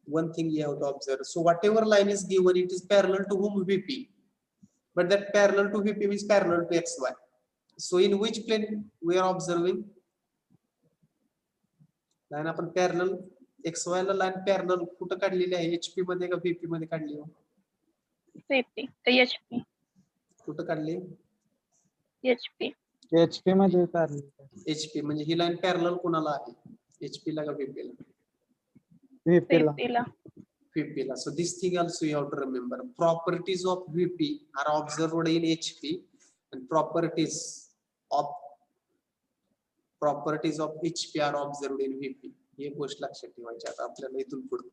One thing you have to observe. So whatever line is given, it is parallel to whom? VP. But that parallel to VP is parallel to XY. So in which plane we are observing? Line आपण parallel XY ला line parallel कुठं काढलेली आहे? HP मध्ये का VP मध्ये काढली आहे? VP. HP. कुठं काढली? HP. HP मध्ये parallel. HP म्हणजे ही लाईन पॅरलल कोणाला आहे? HP ला का VP La? VP La. VP La. VP La. So this thing also you have to remember. Properties of VP are observed in HP and properties of HP are observed in VP. ही गोष्ट लक्षात ठेवायची आता आपल्याला इथून पुढे.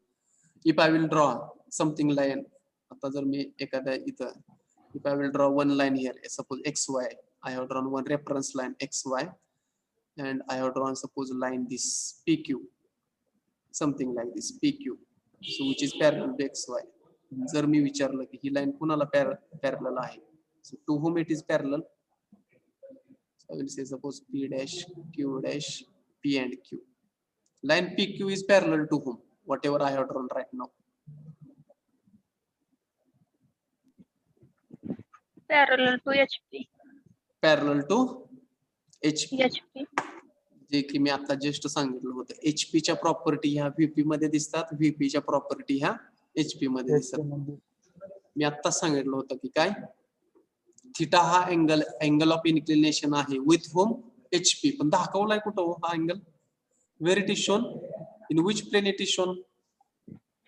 If I will draw something line, आता जर मी एखाद्या इथं, if I will draw one line here, suppose XY, I have drawn one reference line XY, and I have drawn suppose line this PQ, something like this PQ, so which is parallel to XY. जर मी विचारलं की ही line कुणाला parallel आहे, so to whom it is parallel, so I will say suppose P dash Q dash P and Q. Line PQ is parallel to whom? Whatever I have drawn right now. Parallel to HP. Parallel to HP. HP. जे की मी आता just सांगितलं होतं, HP च्या property ह्या VP मध्ये दिसतात, VP च्या property ह्या HP मध्ये HP दिसतात. मध्ये. मी आता सांगितलं होतं की काय, थिटा हा अँगल ऑफ इन्क्लिनेशन आहे विथ होम HP, पण दाखवलाय कुठं हो हा angle? Where it is shown? In which plane it is shown?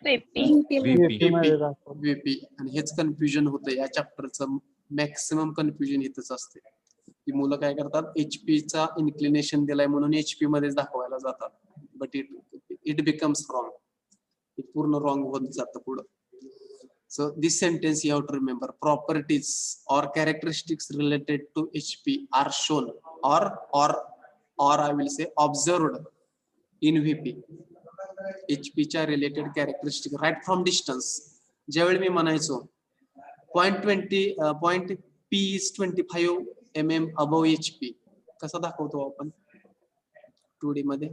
VP. VP मध्ये दाखवलं. VP. आणि हेच कन्फ्युजन होतं या चॅप्टरचं, मॅक्सिमम कन्फ्युजन इथंच असते की मुलं काय करतात, HP चा इन्क्लिनेशन दिलाय म्हणून HP मध्येच दाखवायला जातात, बट इट बिकम्स रॉंग. पूर्ण रॉंग होत जातं पुढं. So this sentence you have to remember, properties or characteristics related to HP are shown or I will say observed in VP. HP च्या related characteristic right from distance. ज्यावेळी मी म्हणायचो point P is 25 mm above HP, कसा दाखवतो आपण 2D मध्ये?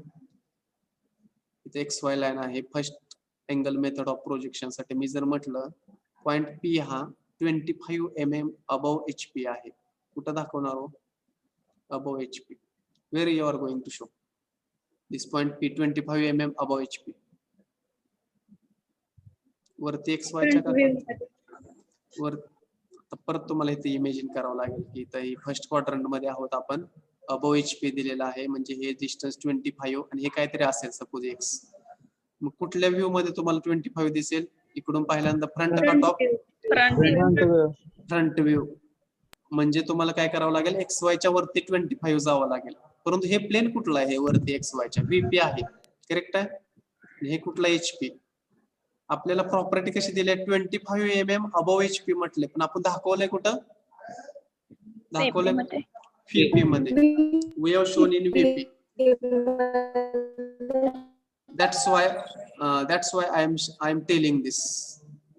इथे XY line आहे. First angle method of projection साठी मी जर म्हटलं पॉइंट P हा 25 mm अबव HP आहे, कुठं दाखवणार हो? Above HP. Where you are going to show this point P 25 mm above HP? वरती XY च्या वर. परत तुम्हाला इथे इमेजिन करावं लागेल की इथं फर्स्ट क्वाड्रंट मध्ये आहोत आपण, अबव HP दिलेला आहे, म्हणजे हे डिस्टन्स 25 आणि हे काहीतरी असेल सपोज X. मग कुठल्या व्ह्यू मध्ये तुम्हाला 25 दिसेल? इकडून पहिल्यांदा फ्रंट का टॉप? Front view. म्हणजे तुम्हाला काय करावं लागेल, XY च्या वरती 25 जावं लागेल. परंतु हे प्लेन कुठलं आहे वरती? XY च्या VP आहे, करेक्ट आहे. हे कुठला HP? आपल्याला प्रॉपर्टी कशी दिली आहे? 25 mm अबव HP म्हटले, पण आपण दाखवलंय कुठं? दाखवलंय VP मध्ये. We have shown in VP. That's why I am telling this.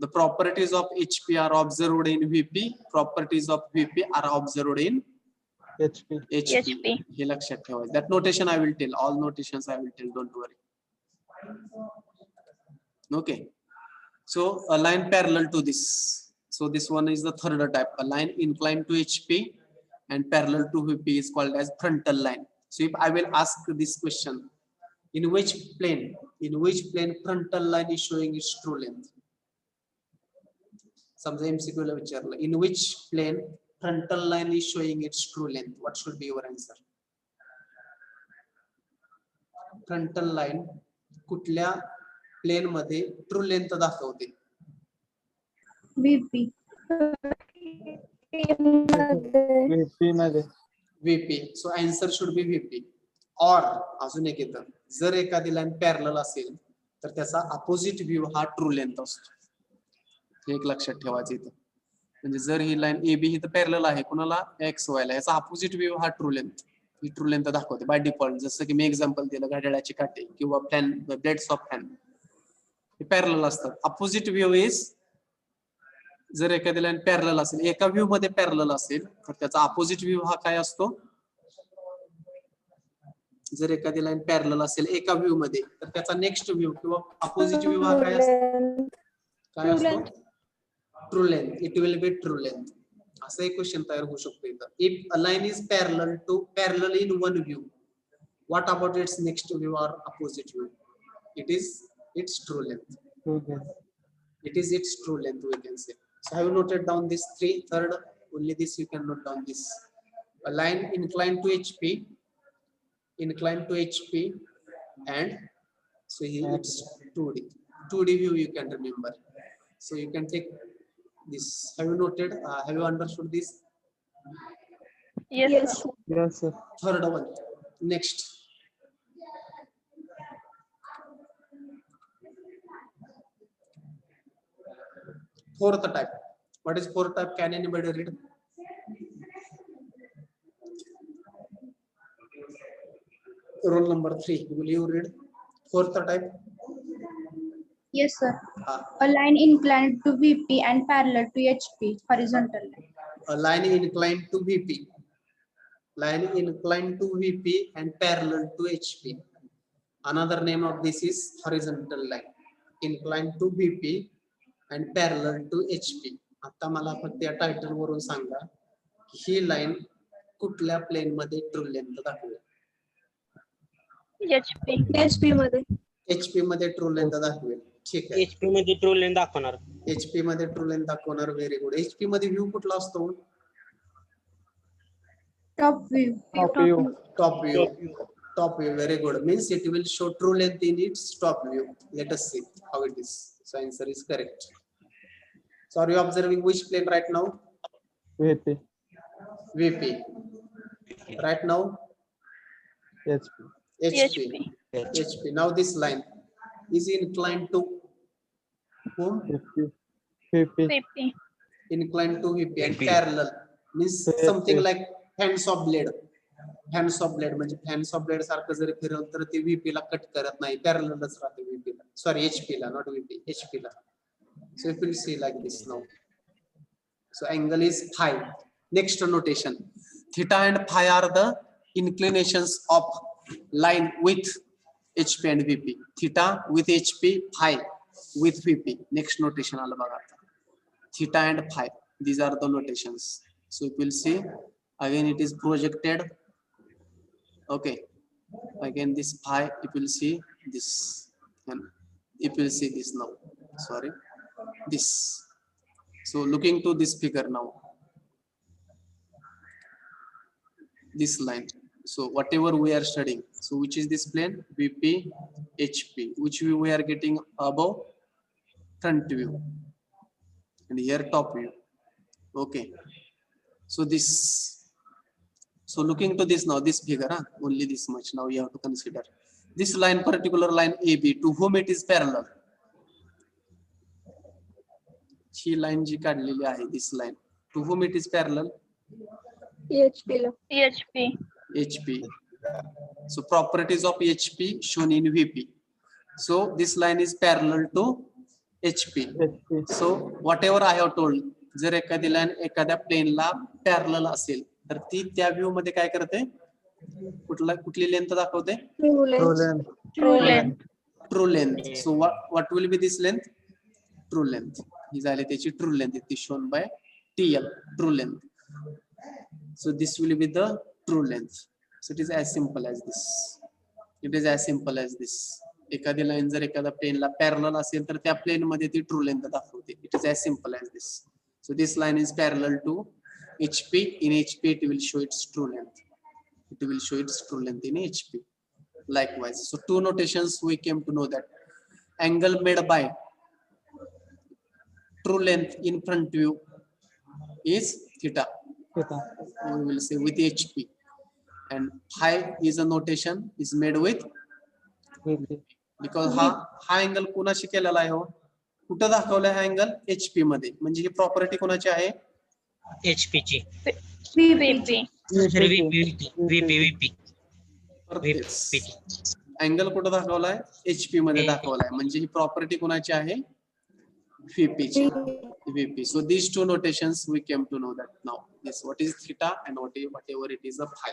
The properties of HP are observed in VP. Properties of VP are observed in HP. HP. हे लक्षात ठेवायचं. That notation I will tell. All notations I will tell. Don't worry. Okay. So a line parallel to this. So this one is the third type. A line inclined to HP and parallel to VP is called as frontal line. So if I will ask this question, in which plane frontal line is showing its true length? समजा MCQ ला विचारलं, in which plane frontal line is showing its true length? What should be your answer? Frontal line कुठल्या plane मध्ये true length दाखवते? VP. VP मध्ये. VP. So answer should be VP. Or अजून एक येतं, जर एखादी लाईन पॅरलल असेल तर त्याचा अपोजिट व्ह्यू हा ट्रू लेंथ असतो. हे एक लक्षात ठेवायचं इथं. म्हणजे जर ही लाईन AB ही तर पॅरलल आहे कुणाला? XY ला, याचा अपोजिट व्ह्यू हा ट्रू लेंथ, ही ट्रू लेंथ दाखवते बाय डिफॉल्ट. जसं की मी एक्झाम्पल दिलं, घड्याळाची काठी किंवा फॅन, ब्लेड्स ऑफ फॅन हे पॅरलल असतात. अपोजिट व्ह्यू इज, जर एखादी लाईन पॅरलल असेल, एका व्ह्यू मध्ये पॅरलल असेल तर त्याचा अपोजिट व्ह्यू हा काय असतो? जर एखादी लाईन पॅरलल असेल एका व्ह्यू मध्ये तर त्याचा नेक्स्ट व्ह्यू किंवा अपोजिट व्ह्यू हा काय असतो? काय असतो? True length. It will be true length. असं एक क्वेश्चन तयार होऊ शकतो इथं. If a line is parallel in one view, what about its next view or opposite view? It is its true length. It is its true length, we can say. So have you noted down these three? Third, only this you can note down this. A line inclined to HP and so here it's 2D view you can remember. So you can take this. Have you noted? Have you understood this? Yes, Yes. sir. Yes, sir. Third one. Next. Fourth type. What is fourth type? Can anybody read? Roll number 3. Will you read? Fourth type. Yes, sir. Uh, A line inclined to VP and parallel to HP, horizontal line. a line inclined to VP. Line inclined to VP and parallel to HP. Another name of this is horizontal line. Inclined to VP and parallel to HP. आता मला फक्त या title वरून सांगा की ही line कुठल्या plane मध्ये true length दाखवेल. HP. HP मध्ये. HP मध्ये ट्रू लेंथ दाखवेल. ठीक आहे. HP मध्ये ट्रू लेंथ दाखवणार. HP मध्ये ट्रू लेंथ दाखवणार. Very good. HP मध्ये व्ह्यू कुठला असतो? Top view. Top view. Top view. Top view. Very good. Means it will show true length in its top view. Let us see how it is. So answer is correct. So are you observing which plane right now? VP. VP. Right now HP. HP. HP. Now this line is inclined to whom? VP. VP. VP. Inclined to VP and VP. parallel means VP. something like hands of blade. Hands of blade म्हणजे hands of blade सारखं जरी फिरवलं तर ते VP ला cut करत नाही. पॅरललच राहते VP La. Sorry HP La, not VP. HP La. So if you see like this now. So angle is phi. Next notation. Theta and phi are the inclinations of line with HP and VP. Theta with HP, phi with VP. Next notation आलं बघा. Theta and phi. These are the notations. So you will see again it is projected. Okay. Again this phi. You will see this and you will see this now. Sorry. This. So looking to this figure now. This line. So whatever we are studying. So which is this plane? VP, HP. Which view we are getting above? Front view. And here top view. Okay. So this. So looking to this now, this figure, only this much. Now you have to consider this line, particular line AB, to whom it is parallel. ही line जी काढलेली आहे, this line, to whom it is parallel? HP La. HP. HP. So properties of HP shown in VP. So this line is parallel to HP. HP. So whatever I have told, जर एखादी line एखाद्या प्लेनला parallel असेल तर ती त्या view मध्ये काय करते? कुठली लेंथ दाखवते? True True length. length. True length. True length. So what will be this length? True length. ही झाली त्याची true length. It is shown by TL. True length. So this will be the true length. So it is as simple as this. It is as simple as this. एखादी line जर एखाद्या प्लेनला parallel असेल तर त्या plane मध्ये ती true length दाखवते. It is as simple as this. So this line is parallel to HP. In HP it will show its true length. It will show its true length in HP. Likewise. So two notations we came to know that angle made by true length in front view is theta. Theta. We will say with HP. And phi is a notation is made with VP. because हा angle कोणाशी केलेला आहे हो? कुठं दाखवलाय हा angle? HP मध्ये. म्हणजे ही प्रॉपर्टी कोणाची आहे? HP ची. VP. VP. अँगल कुठं दाखवलाय? HP मध्ये दाखवलाय. म्हणजे ही प्रॉपर्टी कोणाची आहे? VP ची. VP. So these two notations we came to know that now. Yes, what is theta and whatever it is a phi.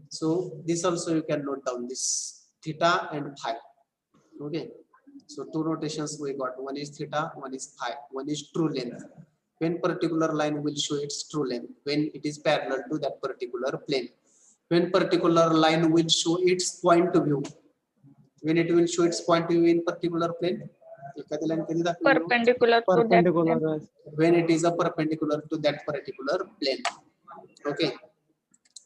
So this also you can note down this theta and phi. Okay. So two notations we got. One is theta, one is phi. One is true length. When particular line will show its true length, when it is parallel to that particular plane. When particular line will show its point of view. When it will show its point of view in particular plane. एखादी line कधी दाखवली? Perpendicular to that. Perpendicular. When it is a perpendicular to that particular plane. Okay.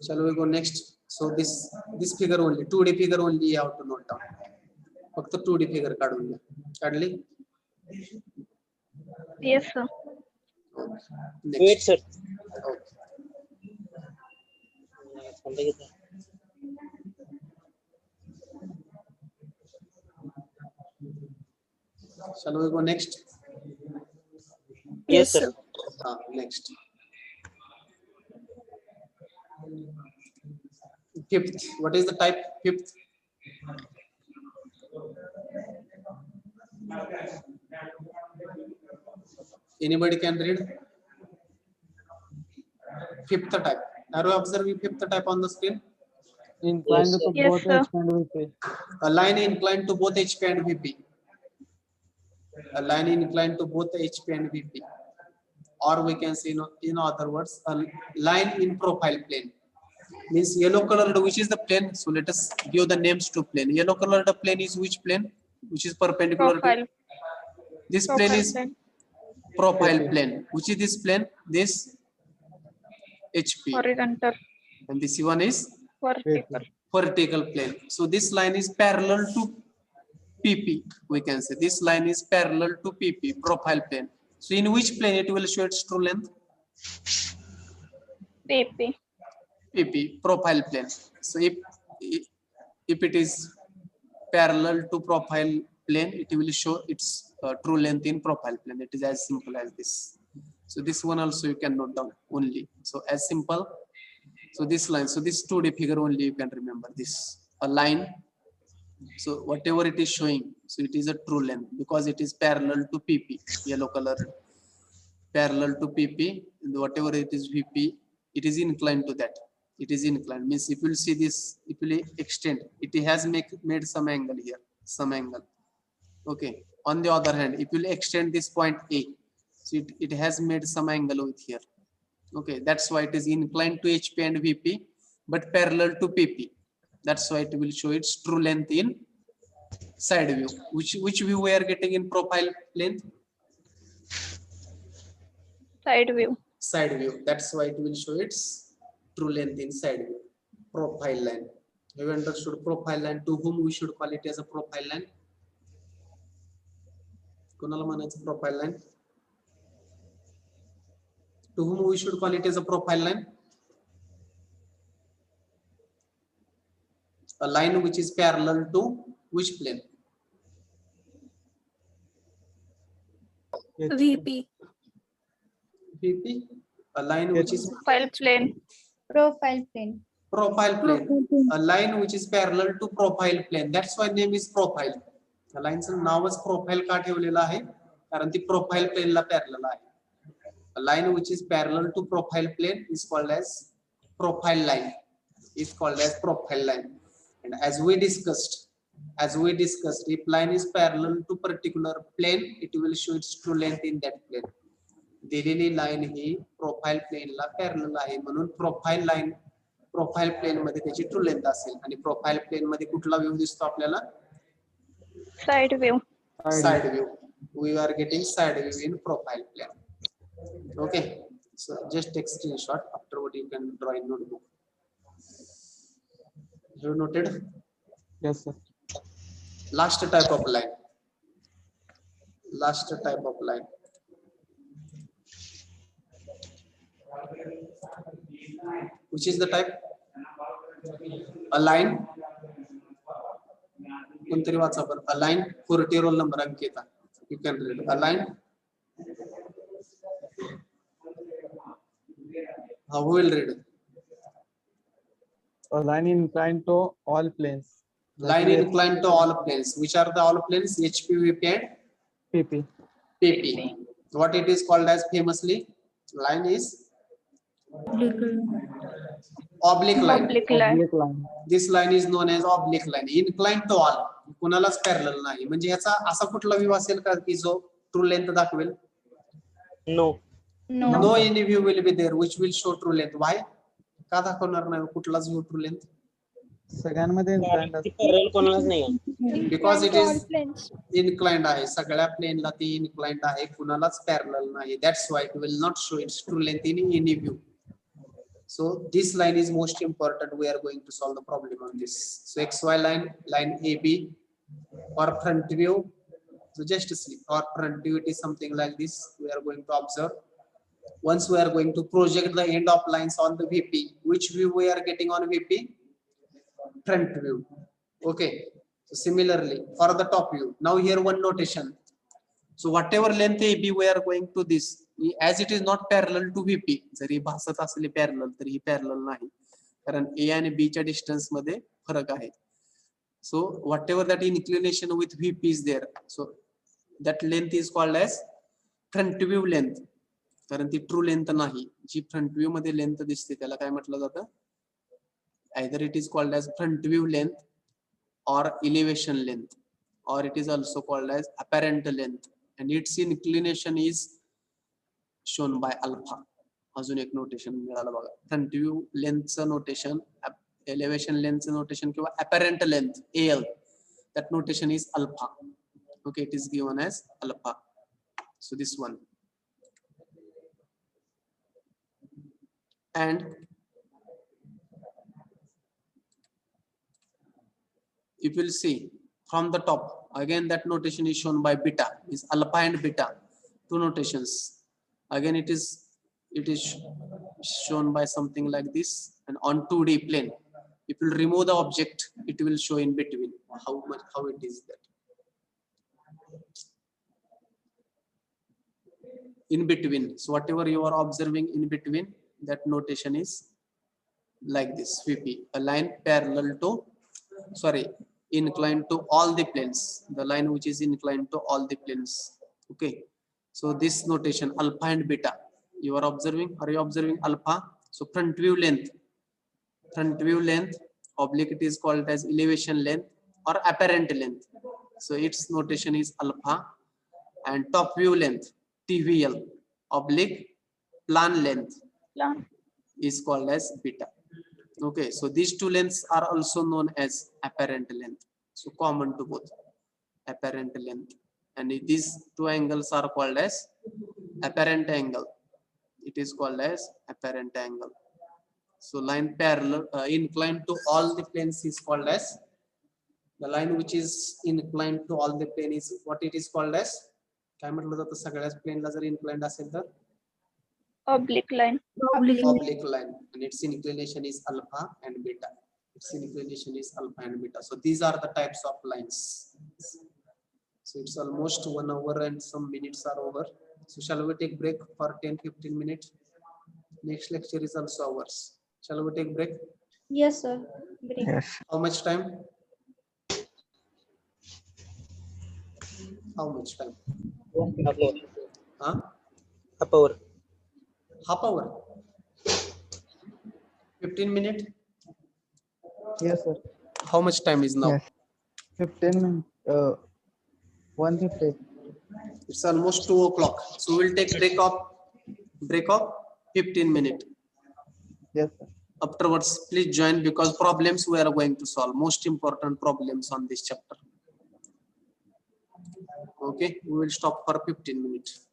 Shall we go next? So this figure only 2D figure only you have to note down. फक्त 2D figure काढून घ्या. काढली? Yes, sir. Next. Wait, sir. Okay. Shall we go next? Yes, sir. Next. Fifth. What is the type? Fifth. Anybody can read? Fifth type. Are you observing fifth type on the screen? Inclined Yes, to Yes, both sir. HP and VP. A line inclined to both HP and VP. A line inclined to both HP and VP. Or we can say, in other words, a line in profile plane. Means yellow colored, which is the plane. So let us give the names to plane. Yellow colored plane is which plane? Which is perpendicular to Profile. this plane Profile is plane. profile plane. Which is this plane? This HP. Horizontal. And this one is Vertical. vertical plane. So this line is parallel to PP. We can say this line is parallel to PP, profile plane. So in which plane it will show its true length? PP. PP, profile plane. So if it is parallel to profile plane, it will show its true length in profile plane. It is as simple as this. So this one also you can note down only. So as simple. So this line, so this 2D figure only you can remember this. A line. So whatever it is showing, so it is a true length because it is parallel to PP, yellow color, parallel to PP, and whatever it is VP, it is inclined to that. It is inclined, means if you will see this, if you will extend, it has made some angle here, some angle. Okay. On the other hand, if you will extend this point A, so it has made some angle with here. Okay, that's why it is inclined to HP and VP, but parallel to PP. That's why it will show its true length in side view. Which view we are getting in profile plane? Side view. Side view. That's why it will show its true length in side view. Profile line. Have you understood profile line? To whom we should call it as a profile line? कोणाला म्हणायचं profile line? To whom we should call it as a profile line? A line which is parallel to which plane? VP. VP. A line which is Profile plane. Profile plane. profile plane. A line which is parallel to profile plane. That's why name is profile. या लाईनचं नावच profile का ठेवलेलं आहे कारण ती profile प्लेनला parallel आहे. A line which is parallel to profile plane is called as profile line. Is called as profile line. And as we discussed, if line is parallel to particular plane, it will show its true length in that plane. दिलेली line ही profile प्लेनला parallel आहे म्हणून profile line profile plane मध्ये त्याची true length असेल आणि profile plane मध्ये कुठला व्ह्यू दिसतो आपल्याला? Side view. Side view. We are getting side view in profile plane. Okay, so just take screenshot. Afterward you can draw in notebook. You noted? Yes, sir. Last type of line. Last type of line. Which is the type? A line. कोणतरी वाचा बरं. A line. 40 roll number Ankita. You can read. A line. How will read? A line inclined to all planes. Line inclined to all planes. Which are the all planes? HP, VP and PP. PP. What it is called as famously? Line is oblique line. Oblique line. Oblique line. This line is known as oblique line. Inclined to all. कुणालाच parallel नाही. म्हणजे याचा असा कुठला view असेल का की जो ट्रू लेंथ दाखवेल? No. No. No any view will be there which will show true length. Why? का दाखवणार नाही कुठलाच व्ह्यू ट्रू लेंथ? सगळ्यांमध्ये inclined ती असते. parallel कोणालाच नाही. Because it All is planes. inclined आहे. सगळ्या प्लेनला ती inclined आहे. कुणालाच पॅरलल नाही. That's why it will not show its true length in any view. So this line is most important. We are going to solve the problem on this. So XY line, line AB, or front view. So just see, or front view, it is something like this. We are going to observe. Once we are going to project the end of lines on the VP, which view we are getting on VP? Front view. Okay. So similarly for the top view. Now here one notation. So whatever length AB we are going to this, as it is not parallel to VP. जरी भासत असले parallel तरी parallel नाही, कारण A आणि B च्या distance मध्ये फरक आहे. So whatever that inclination with VP is there, so that length is called as front view length. कारण ती ट्रू लेंथ नाही, जी फ्रंट व्ह्यू मध्ये लेंथ दिसते त्याला काय म्हटलं जातं? Either it is called as front view length or elevation length, or it is also called as apparent length, and its inclination is shown by alpha. अजून एक notation मिळालं बघा, फ्रंट व्ह्यू लेंथचं नोटेशन, elevation lengthचं notation किंवा apparent length AL, that notation is alpha. Okay, it is given as alpha. So this one. And if you will see from the top, again that notation is shown by beta, is alpha and beta, two notations. Again it is shown by something like this, and on 2D plane, if you remove the object, it will show in between how it is that. In between, so whatever you are observing in between, that notation is like this. VP, a line parallel to, sorry, inclined to all the planes, the line which is inclined to all the planes. Okay, so this notation alpha and beta, you are observing, are you observing alpha? So front view length oblique, it is called as elevation length or apparent length, so its notation is alpha. And top view length, TVL, oblique plan length, is called as beta. Okay, so these two lengths are also known as apparent length, so common to both, apparent length. And these two angles are called as apparent angle, it is called as apparent angle. So line parallel, inclined to all the planes is called as, the line which is inclined to all the plane is what it is called as? काय म्हटलं जातं सगळ्याच प्लेनला जर inclined असेल तर oblique line. oblique line, and its inclination is alpha and beta. Its inclination is alpha and beta. So these are the types of lines. So it's almost 1 hour and some minutes are over. So shall we take break for 10-15 minutes? Next lecture is also ours. Shall we take break? Yes, sir. Break. Yes. How much time? How much time? Huh? Half hour. Half hour? 15 minutes? Yes, sir. How much time is now? Yes. 15 minutes. 1:50. It's almost 2 o'clock. So we'll take break of 15 minutes. Yes, sir. Afterwards, please join, because problems we are going to solve, most important problems on this chapter. Okay, we will stop for 15 minutes.